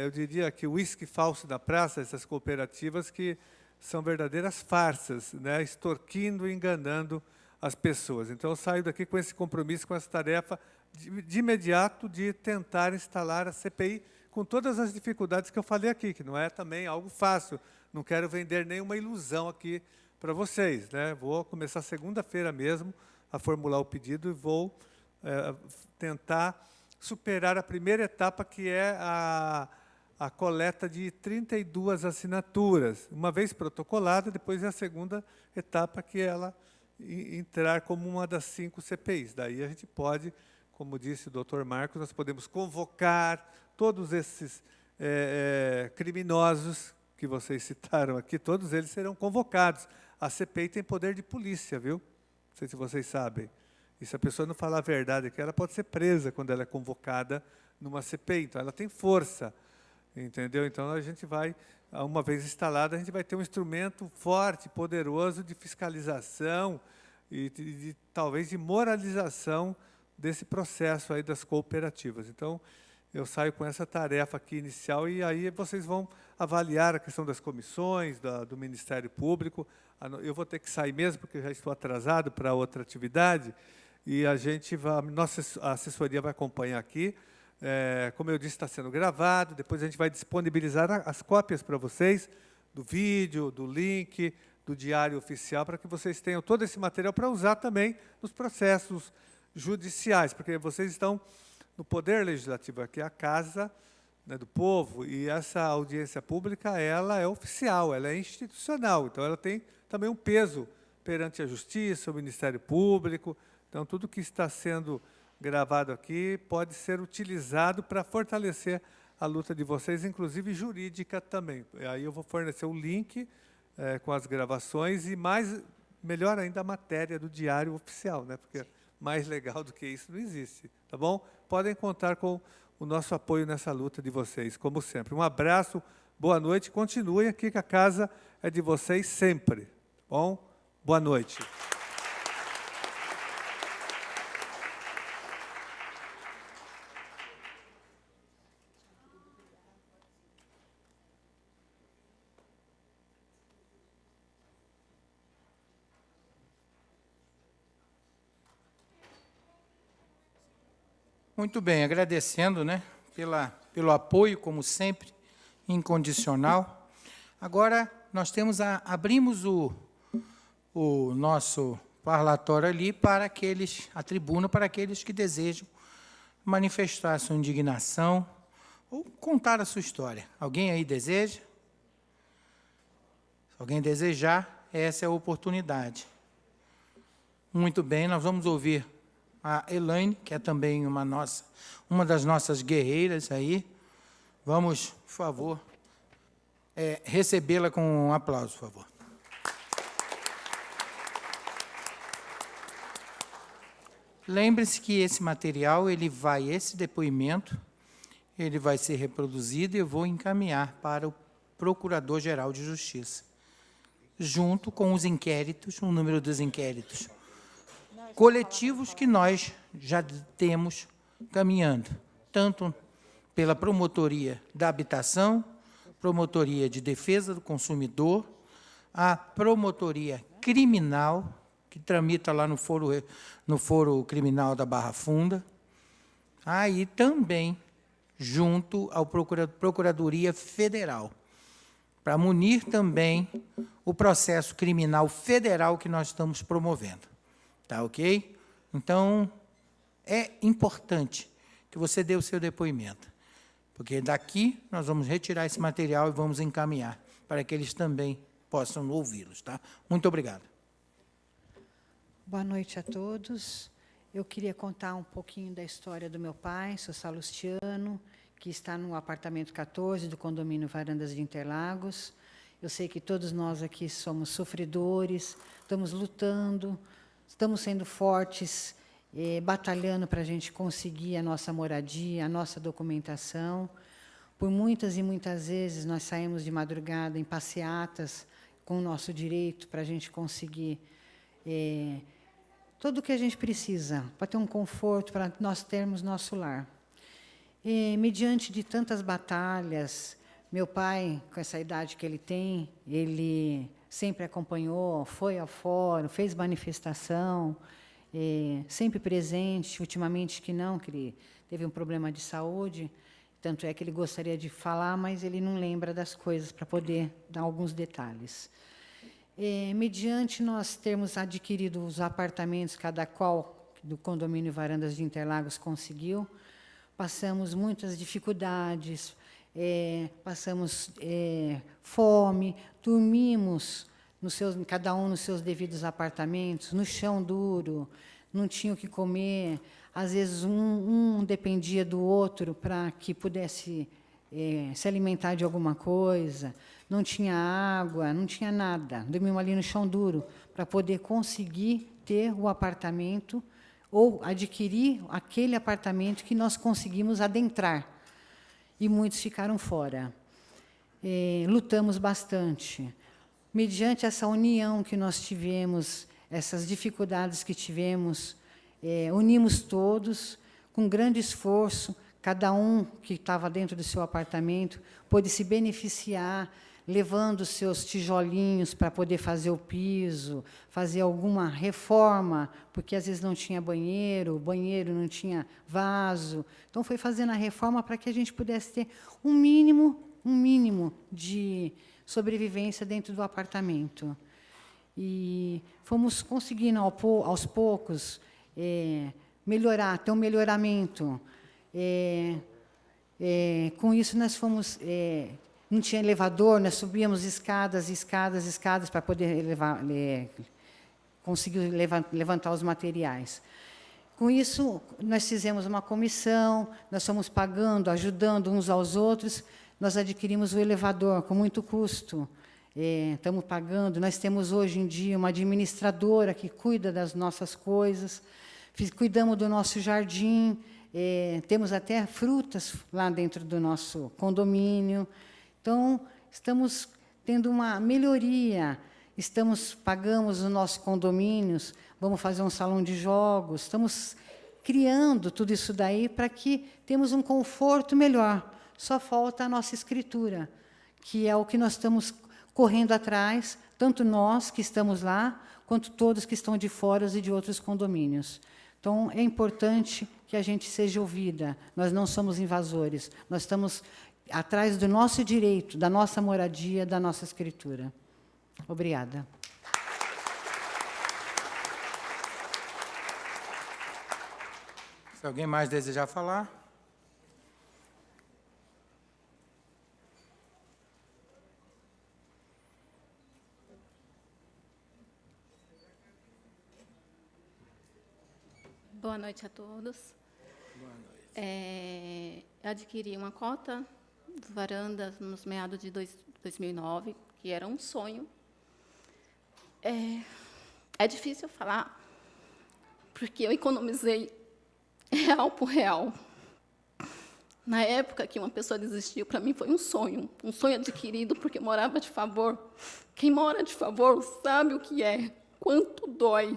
S1: eu diria que o uísque falso da praça, essas cooperativas que são verdadeiras farsas, né, extorquindo e enganando as pessoas. Então, eu saio daqui com esse compromisso, com essa tarefa, de imediato, de tentar instalar a CPI, com todas as dificuldades que eu falei aqui, que não é também algo fácil. Não quero vender nenhuma ilusão aqui para vocês, né? Vou começar segunda-feira mesmo a formular o pedido e vou tentar superar a primeira etapa, que é a coleta de 32 assinaturas. Uma vez protocolada, depois é a segunda etapa, que ela entrar como uma das 5 CPIs. Daí a gente pode, como disse o doutor Marcos, nós podemos convocar todos esses criminosos que vocês citaram aqui, todos eles serão convocados. A CPI tem poder de polícia, viu? Não sei se vocês sabem. E se a pessoa não falar a verdade aqui, ela pode ser presa quando ela é convocada numa CPI. Então, ela tem força, entendeu? Então, a gente vai, uma vez instalada, a gente vai ter um instrumento forte, poderoso de fiscalização e talvez de moralização desse processo aí das cooperativas. Então, eu saio com essa tarefa aqui inicial e aí vocês vão avaliar a questão das comissões, do Ministério Público. Eu vou ter que sair mesmo, porque eu já estou atrasado para outra atividade, e a nossa assessoria vai acompanhar aqui. Como eu disse, está sendo gravado, depois a gente vai disponibilizar as cópias para vocês, do vídeo, do link, do diário oficial, para que vocês tenham todo esse material para usar também nos processos judiciais, porque vocês estão no Poder Legislativo, aqui é a Casa, né, do Povo, e essa audiência pública, ela é oficial, ela é institucional, então ela tem também um peso perante a Justiça, o Ministério Público. Então, tudo que está sendo gravado aqui pode ser utilizado para fortalecer a luta de vocês, inclusive jurídica também. E aí eu vou fornecer o link com as gravações e, melhor ainda, a matéria do Diário Oficial, né? Porque mais legal do que isso não existe, tá bom? Podem contar com o nosso apoio nessa luta de vocês, como sempre. Um abraço, boa noite, continuem aqui que a casa é de vocês sempre, tá bom? Boa noite.
S2: Muito bem, agradecendo, né, pelo apoio, como sempre, incondicional. Agora, nós abrimos o nosso parlatório ali para a tribuna para aqueles que desejam manifestar a sua indignação ou contar a sua história. Alguém aí deseja? Se alguém desejar, essa é a oportunidade. Muito bem, nós vamos ouvir a Elaine, que é também uma das nossas guerreiras aí. Vamos, por favor, recebê-la com um aplauso, por favor. Lembre-se que esse material, esse depoimento, ele vai ser reproduzido e eu vou encaminhar para o Procurador-Geral de Justiça, junto com os inquéritos, o número dos inquéritos coletivos que nós já temos caminhando, tanto pela Promotoria da Habitação, Promotoria de Defesa do Consumidor, a Promotoria Criminal, que tramita lá no Foro Criminal da Barra Funda, e também junto à Procuradoria Federal, para munir também o processo criminal federal que nós estamos promovendo. Tá ok? Então, é importante que você dê o seu depoimento, porque daqui nós vamos retirar esse material e vamos encaminhar para que eles também possam ouvi-los. Tá? Muito obrigado.
S9: Boa noite a todos. Eu queria contar um pouquinho da história do meu pai, seu Salustiano, que está no apartamento 14 do condomínio Varandas de Interlagos. Eu sei que todos nós aqui somos sofredores, estamos lutando, estamos sendo fortes, batalhando para a gente conseguir a nossa moradia, a nossa documentação. Por muitas e muitas vezes, nós saímos de madrugada em passeatas com o nosso direito para a gente conseguir tudo o que a gente precisa, para ter um conforto, para nós termos nosso lar. Mediante de tantas batalhas, meu pai, com essa idade que ele tem, ele sempre acompanhou, foi ao fórum, fez manifestação, sempre presente, ultimamente que não, que ele teve um problema de saúde, tanto é que ele gostaria de falar, mas ele não lembra das coisas para poder dar alguns detalhes. Mediante nós termos adquirido os apartamentos, cada qual do condomínio Varandas de Interlagos conseguiu, passamos muitas dificuldades, passamos fome, dormimos, cada um nos seus devidos apartamentos, no chão duro, não tinha o que comer, às vezes um dependia do outro para que pudesse se alimentar de alguma coisa, não tinha água, não tinha nada, dormimos ali no chão duro para poder conseguir ter o apartamento ou adquirir aquele apartamento que nós conseguimos adentrar. E muitos ficaram fora. Lutamos bastante. Mediante essa união que nós tivemos, essas dificuldades que tivemos, unimos todos, com grande esforço, cada um que estava dentro do seu apartamento pôde se beneficiar, levando seus tijolinhos para poder fazer o piso, fazer alguma reforma, porque às vezes não tinha banheiro, o banheiro não tinha vaso. Então, foi fazendo a reforma para que a gente pudesse ter um mínimo de sobrevivência dentro do apartamento. E fomos conseguindo, aos poucos, melhorar, ter um melhoramento. Com isso, nós fomos... não tinha elevador, nós subíamos escadas para poder conseguir levantar os materiais. Com isso, nós fizemos uma comissão, nós fomos pagando, ajudando uns aos outros, nós adquirimos o elevador com muito custo, estamos pagando, nós temos hoje em dia uma administradora que cuida das nossas coisas, cuidamos do nosso jardim, temos até frutas lá dentro do nosso condomínio. Então, estamos tendo uma melhoria, pagamos os nossos condomínios, vamos fazer um salão de jogos, estamos criando tudo isso daí para que temos um conforto melhor. Só falta a nossa escritura, que é o que nós estamos correndo atrás, tanto nós que estamos lá, quanto todos que estão de fora e de outros condomínios. Então, é importante que a gente seja ouvida. Nós não somos invasores, nós estamos atrás do nosso direito, da nossa moradia, da nossa escritura. Obrigada.
S2: Se alguém mais desejar falar...
S10: Boa noite a todos.
S2: Boa noite.
S10: Eu adquiri uma cota de varandas nos meados de 2009, que era um sonho. É difícil falar, porque eu economizei real por real. Na época que uma pessoa desistiu, para mim foi um sonho adquirido, porque eu morava de favor. Quem mora de favor sabe o que é, quanto dói.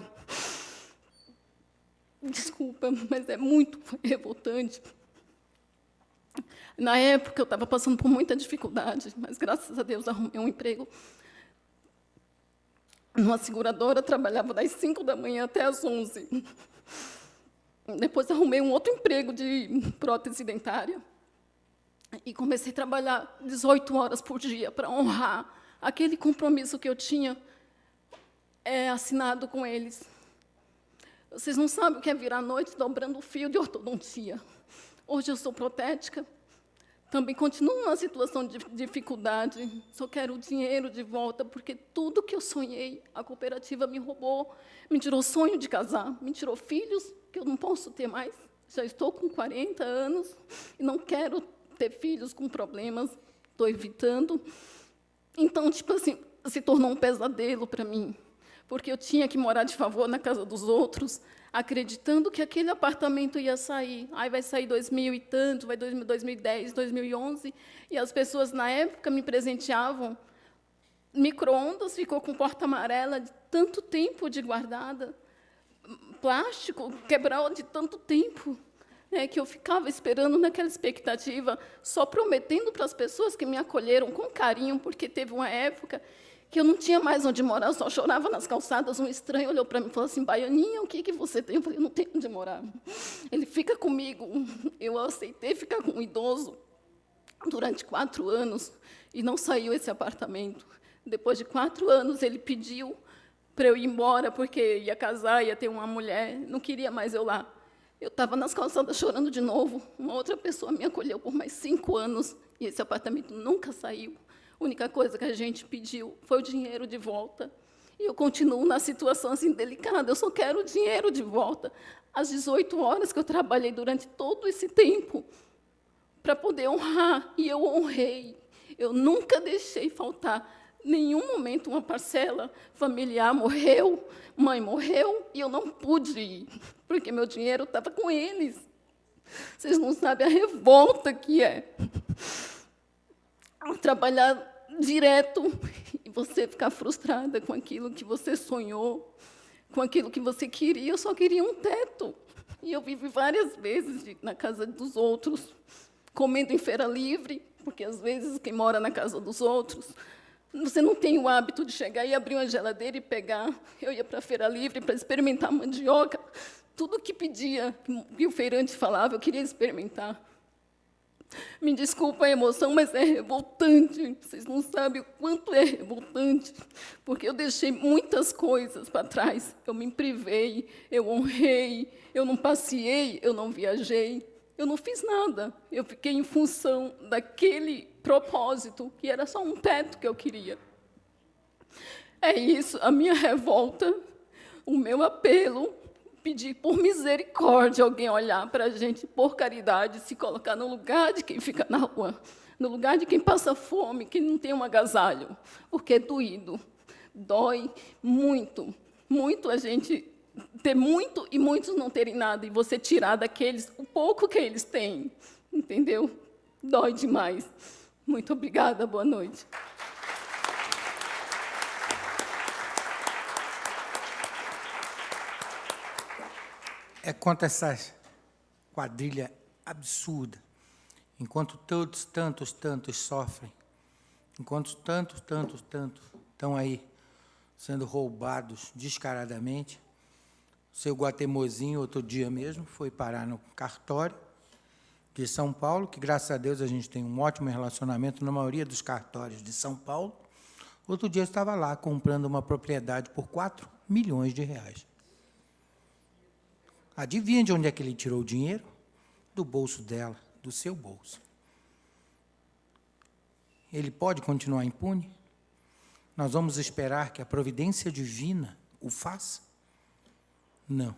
S10: Desculpa, mas é muito revoltante. Na época, eu estava passando por muita dificuldade, mas, graças a Deus, arrumei um emprego numa seguradora, trabalhava das 5 da manhã até as 11. Depois, arrumei um outro emprego de prótese dentária e comecei a trabalhar 18 horas por dia para honrar aquele compromisso que eu tinha assinado com eles. Vocês não sabem o que é virar à noite dobrando o fio de ortodontia. Hoje eu sou protética, também continuo numa situação de dificuldade, só quero o dinheiro de volta, porque tudo que eu sonhei, a cooperativa me roubou, me tirou sonho de casar, me tirou filhos, que eu não posso ter mais. Já estou com 40 anos e não quero ter filhos com problemas, estou evitando. Então, tipo assim, se tornou um pesadelo para mim, porque eu tinha que morar de favor na casa dos outros, acreditando que aquele apartamento ia sair. Aí vai sair 2000 e tanto, vai 2010, 2011, e as pessoas, na época, me presenteavam. Micro-ondas ficou com porta amarela de tanto tempo de guardada. Plástico quebrou de tanto tempo, que eu ficava esperando naquela expectativa, só prometendo para as pessoas que me acolheram com carinho, porque teve uma época que eu não tinha mais onde morar, eu só chorava nas calçadas. Um estranho olhou para mim e falou assim: Baianinha, o que você tem? Eu falei: eu não tenho onde morar. Ele fica comigo. Eu aceitei ficar com um idoso durante 4 anos e não saiu esse apartamento. Depois de 4 anos, ele pediu para eu ir embora, porque ia casar, ia ter uma mulher, não queria mais eu lá. Eu estava nas calçadas chorando de novo. Uma outra pessoa me acolheu por mais 5 anos e esse apartamento nunca saiu. A única coisa que a gente pediu foi o dinheiro de volta. E eu continuo na situação assim delicada, eu só quero o dinheiro de volta. As 18 horas que eu trabalhei durante todo esse tempo para poder honrar, e eu honrei. Eu nunca deixei faltar nenhum momento uma parcela. Familiar morreu, mãe morreu, e eu não pude ir, porque meu dinheiro estava com eles. Vocês não sabem a revolta que é trabalhar direto e você ficar frustrada com aquilo que você sonhou, com aquilo que você queria. Eu só queria um teto. E eu vivi várias vezes na casa dos outros, comendo em feira livre, porque, às vezes, quem mora na casa dos outros, você não tem o hábito de chegar e abrir uma geladeira e pegar. Eu ia para a feira livre para experimentar mandioca. Tudo que pedia, que o feirante falava, eu queria experimentar. Me desculpa a emoção, mas é revoltante. Vocês não sabem o quanto é revoltante, porque eu deixei muitas coisas para trás. Eu me privei, eu honrei, eu não passeei, eu não viajei, eu não fiz nada. Eu fiquei em função daquele propósito, que era só um teto que eu queria. É isso, a minha revolta, o meu apelo, pedir por misericórdia alguém olhar para a gente, por caridade, se colocar no lugar de quem fica na rua, no lugar de quem passa fome, quem não tem um agasalho, porque é doído, dói muito, muito a gente ter muito e muitos não terem nada, e você tirar daqueles o pouco que eles têm, entendeu? Dói demais. Muito obrigada, boa noite.
S2: É contra essa quadrilha absurda, enquanto todos, tantos sofrem, enquanto tantos estão aí sendo roubados descaradamente. O seu Guatemozinho, outro dia mesmo, foi parar no cartório de São Paulo, que, graças a Deus, a gente tem um ótimo relacionamento na maioria dos cartórios de São Paulo. Outro dia eu estava lá comprando uma propriedade por 4 milhões de reais. Adivinha de onde é que ele tirou o dinheiro? Do bolso dela, do seu bolso. Ele pode continuar impune? Nós vamos esperar que a providência divina o faça? Não.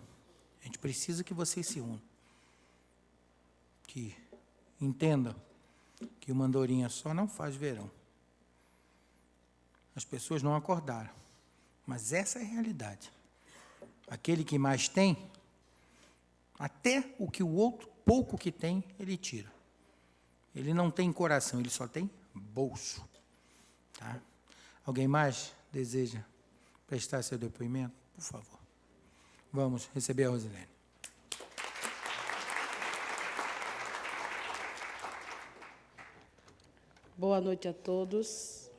S2: A gente precisa que vocês se unam. Que entendam que uma andorinha só não faz verão. As pessoas não acordaram, mas essa é a realidade. Aquele que mais tem, até o que o outro, pouco que tem, ele tira. Ele não tem coração, ele só tem bolso. Tá? Alguém mais deseja prestar seu depoimento? Por favor. Vamos receber a Rosilene.
S11: Boa noite a todos.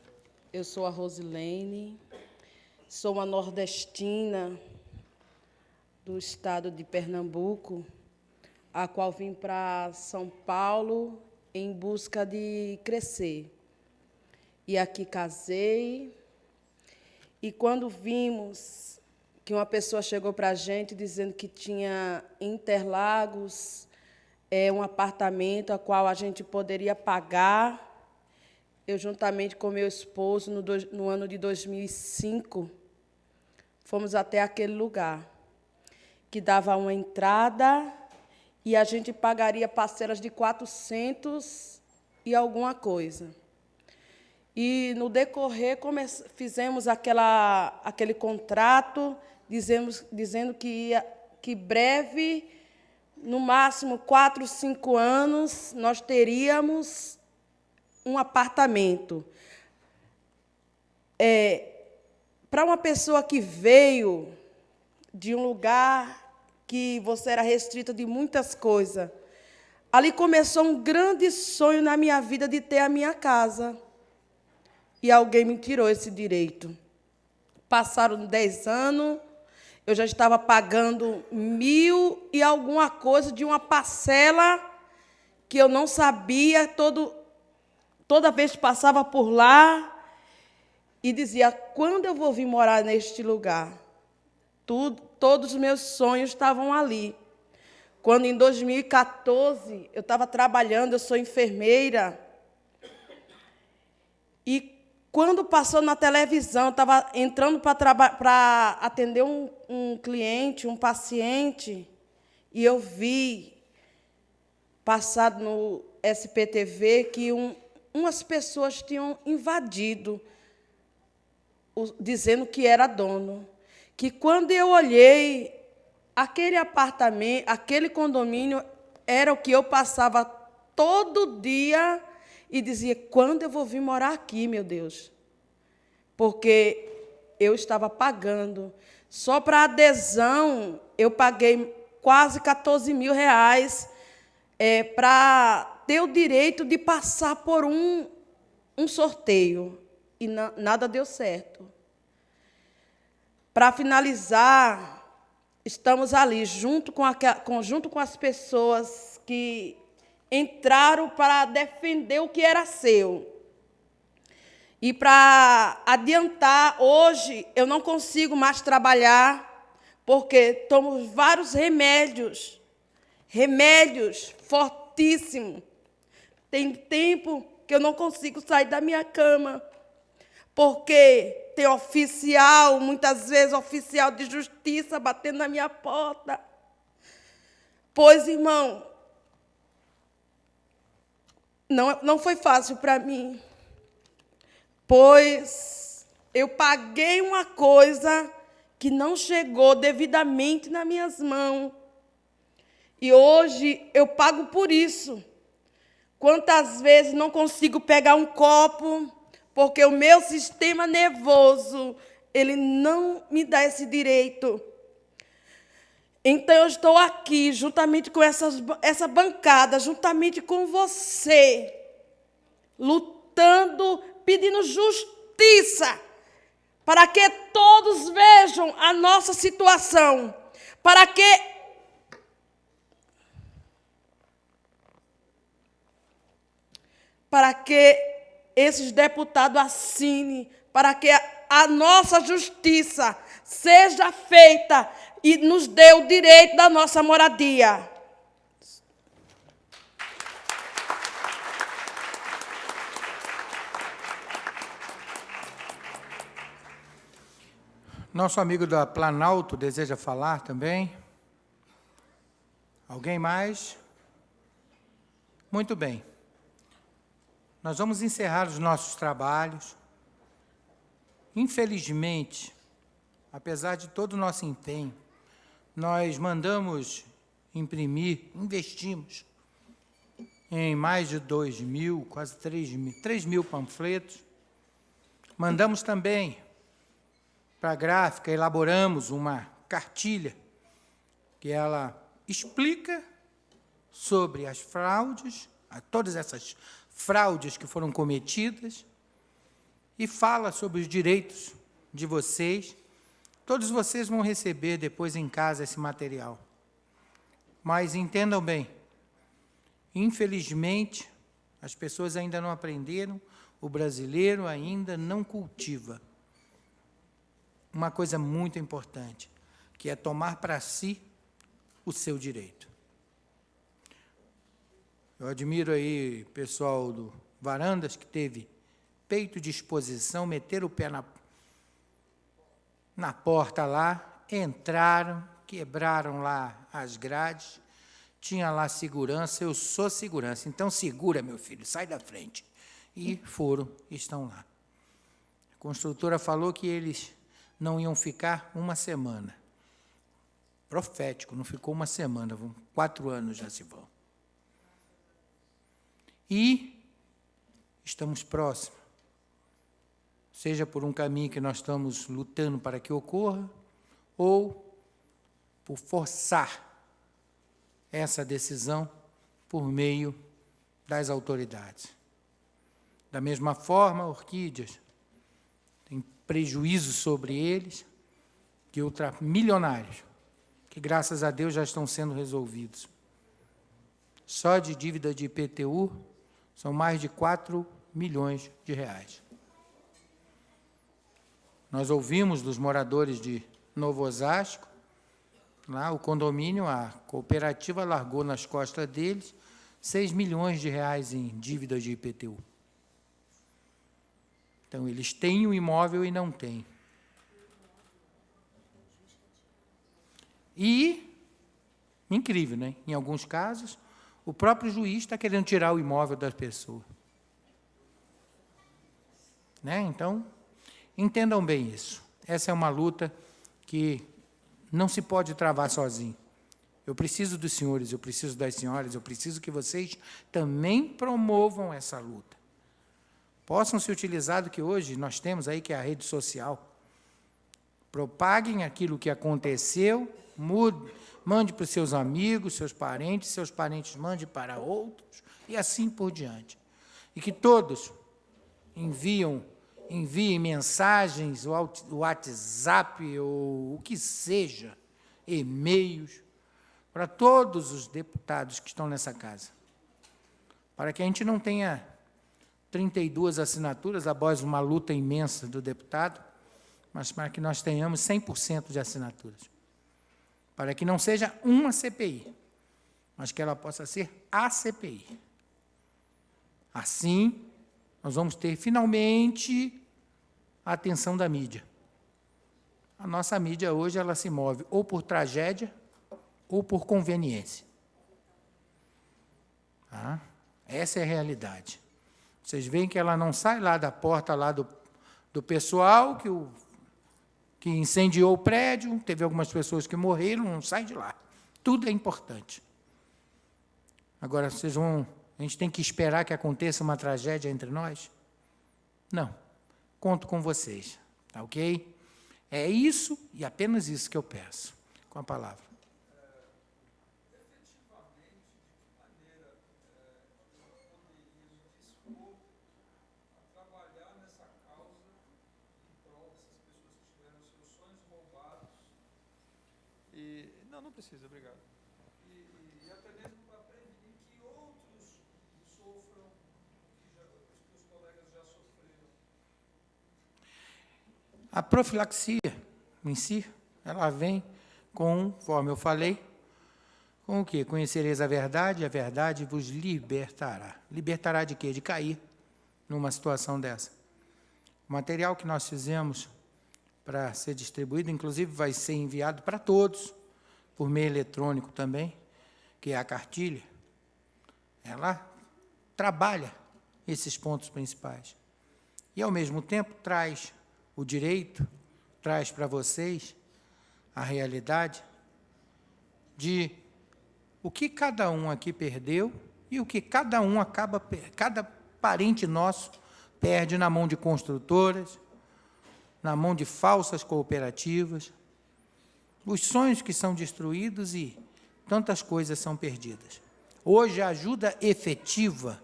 S11: Eu sou a Rosilene, sou uma nordestina do estado de Pernambuco, a qual vim para São Paulo em busca de crescer. E aqui casei, e quando vimos que uma pessoa chegou para a gente dizendo que tinha em Interlagos um apartamento a qual a gente poderia pagar, eu, juntamente com meu esposo, no ano de 2005, fomos até aquele lugar, que dava uma entrada e a gente pagaria parcelas de 400 e alguma coisa. E, no decorrer, fizemos aquele contrato, dizendo que breve, no máximo 4, 5 anos, nós teríamos um apartamento. Para uma pessoa que veio de um lugar que você era restrita de muitas coisas, ali começou um grande sonho na minha vida de ter a minha casa. E alguém me tirou esse direito. Passaram 10 anos, eu já estava pagando 1.000 e alguma coisa de uma parcela que eu não sabia, toda vez que passava por lá, e dizia, quando eu vou vir morar neste lugar? Todos os meus sonhos estavam ali. Quando, em 2014, eu estava trabalhando, eu sou enfermeira, e quando passou na televisão, eu estava entrando para atender um cliente, um paciente, e eu vi, passado no SPTV, que umas pessoas tinham invadido, dizendo que era dono. Que, quando eu olhei, aquele apartamento, aquele condomínio, era o que eu passava todo dia e dizia, quando eu vou vir morar aqui, meu Deus? Porque eu estava pagando. Só para adesão, eu paguei quase R$14.000 para ter o direito de passar por um sorteio. E nada deu certo. Para finalizar, estamos ali, junto com as pessoas que entraram para defender o que era seu. E, para adiantar, hoje eu não consigo mais trabalhar, porque tomo vários remédios fortíssimos. Tem tempo que eu não consigo sair da minha cama, porque tem oficial, muitas vezes oficial de justiça, batendo na minha porta. Pois, irmão, não foi fácil para mim, pois eu paguei uma coisa que não chegou devidamente nas minhas mãos. E hoje eu pago por isso. Quantas vezes não consigo pegar um copo, porque o meu sistema nervoso, ele não me dá esse direito. Então, eu estou aqui, juntamente com essa bancada, juntamente com você, lutando, pedindo justiça, para que todos vejam a nossa situação, para que esses deputados assinem, para que a nossa justiça seja feita e nos dê o direito da nossa moradia.
S2: Nosso amigo da Planalto deseja falar também? Alguém mais? Muito bem. Nós vamos encerrar os nossos trabalhos. Infelizmente, apesar de todo o nosso empenho, nós mandamos imprimir, investimos em mais de 2.000, quase 3.000 panfletos. Mandamos também para a gráfica, elaboramos uma cartilha que ela explica sobre as fraudes, todas essas fraudes que foram cometidas, e fala sobre os direitos de vocês. Todos vocês vão receber depois em casa esse material. Mas entendam bem, infelizmente, as pessoas ainda não aprenderam, o brasileiro ainda não cultiva uma coisa muito importante, que é tomar para si o seu direito. Eu admiro aí o pessoal do Varandas, que teve peito de exposição, meteram o pé na porta lá, entraram, quebraram lá as grades, tinha lá segurança, eu sou segurança, então segura, meu filho, sai da frente. E estão lá. A construtora falou que eles não iam ficar uma semana. Profético, não ficou uma semana, 4 anos já se vão. E estamos próximos, seja por um caminho que nós estamos lutando para que ocorra, ou por forçar essa decisão por meio das autoridades. Da mesma forma, Orquídeas tem prejuízo sobre eles, que milionários, que graças a Deus já estão sendo resolvidos. Só de dívida de IPTU são mais de 4 milhões de reais. Nós ouvimos dos moradores de Novo Osasco, lá o condomínio, a cooperativa largou nas costas deles 6 milhões de reais em dívida de IPTU. Então, eles têm o imóvel e não têm. E, incrível, né? Em alguns casos, o próprio juiz está querendo tirar o imóvel das pessoas. Né? Então, entendam bem isso. Essa é uma luta que não se pode travar sozinho. Eu preciso dos senhores, eu preciso das senhoras, eu preciso que vocês também promovam essa luta. Possam se utilizar do que hoje nós temos aí, que é a rede social. Propaguem aquilo que aconteceu, mande para os seus amigos, seus parentes mandem para outros, e assim por diante. E que todos enviem mensagens, o WhatsApp, ou o que seja, e-mails, para todos os deputados que estão nessa casa, para que a gente não tenha 32 assinaturas, após uma luta imensa do deputado, mas para que nós tenhamos 100% de assinaturas. Para que não seja uma CPI, mas que ela possa ser a CPI. Assim, nós vamos ter, finalmente, a atenção da mídia. A nossa mídia hoje ela se move ou por tragédia ou por conveniência. Tá? Essa é a realidade. Vocês veem que ela não sai lá da porta lá do pessoal que incendiou o prédio, teve algumas pessoas que morreram, não sai de lá. Tudo é importante. Agora, a gente tem que esperar que aconteça uma tragédia entre nós? Não. Conto com vocês, tá ok? É isso e apenas isso que eu peço. Com a palavra.
S1: Não precisa, obrigado. E até mesmo para prevenir que outros sofram, que os colegas já sofreram.
S2: A profilaxia em si, ela vem conforme eu falei, com o quê? Conhecereis a verdade vos libertará. Libertará de quê? De cair numa situação dessa. O material que nós fizemos para ser distribuído, inclusive vai ser enviado para todos, por meio eletrônico também. que é a cartilha, ela trabalha esses pontos principais. E, ao mesmo tempo, traz o direito, traz para vocês a realidade de o que cada um aqui perdeu e o que cada um cada parente nosso perde na mão de construtoras, na mão de falsas cooperativas, os sonhos que são destruídos e tantas coisas são perdidas. Hoje, a ajuda efetiva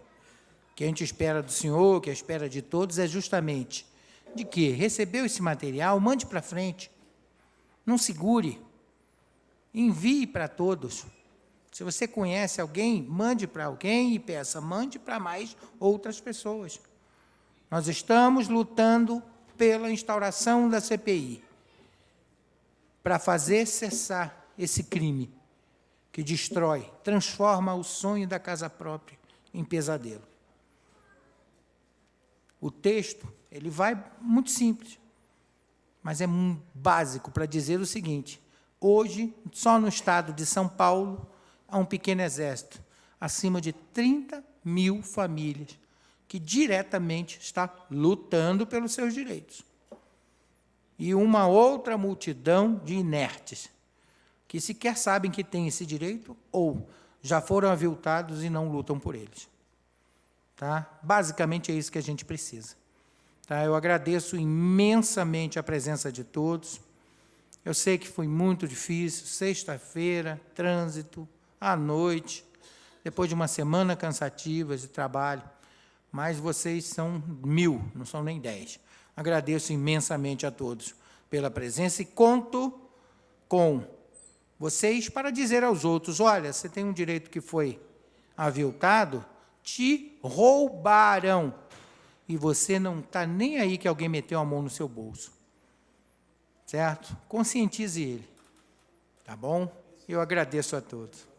S2: que a gente espera do senhor, que a espera de todos, é justamente de que recebeu esse material, mande para frente, não segure, envie para todos. Se você conhece alguém, mande para alguém e peça, mande para mais outras pessoas. Nós estamos lutando pela instauração da CPI, para fazer cessar esse crime que destrói, transforma o sonho da casa própria em pesadelo. O texto, ele vai muito simples, mas é básico para dizer o seguinte: hoje, só no estado de São Paulo, há um pequeno exército, acima de 30 mil famílias, que diretamente está lutando pelos seus direitos. E uma outra multidão de inertes, que sequer sabem que têm esse direito ou já foram aviltados e não lutam por eles. Tá? Basicamente, é isso que a gente precisa. Tá? Eu agradeço imensamente a presença de todos. Eu sei que foi muito difícil, sexta-feira, trânsito, à noite, depois de uma semana cansativa de trabalho, mas vocês são 1000, não são nem 10. Agradeço imensamente a todos pela presença e conto com vocês para dizer aos outros: olha, você tem um direito que foi aviltado, te roubaram, e você não está nem aí que alguém meteu a mão no seu bolso. Certo? Conscientize ele. Tá bom? Eu agradeço a todos.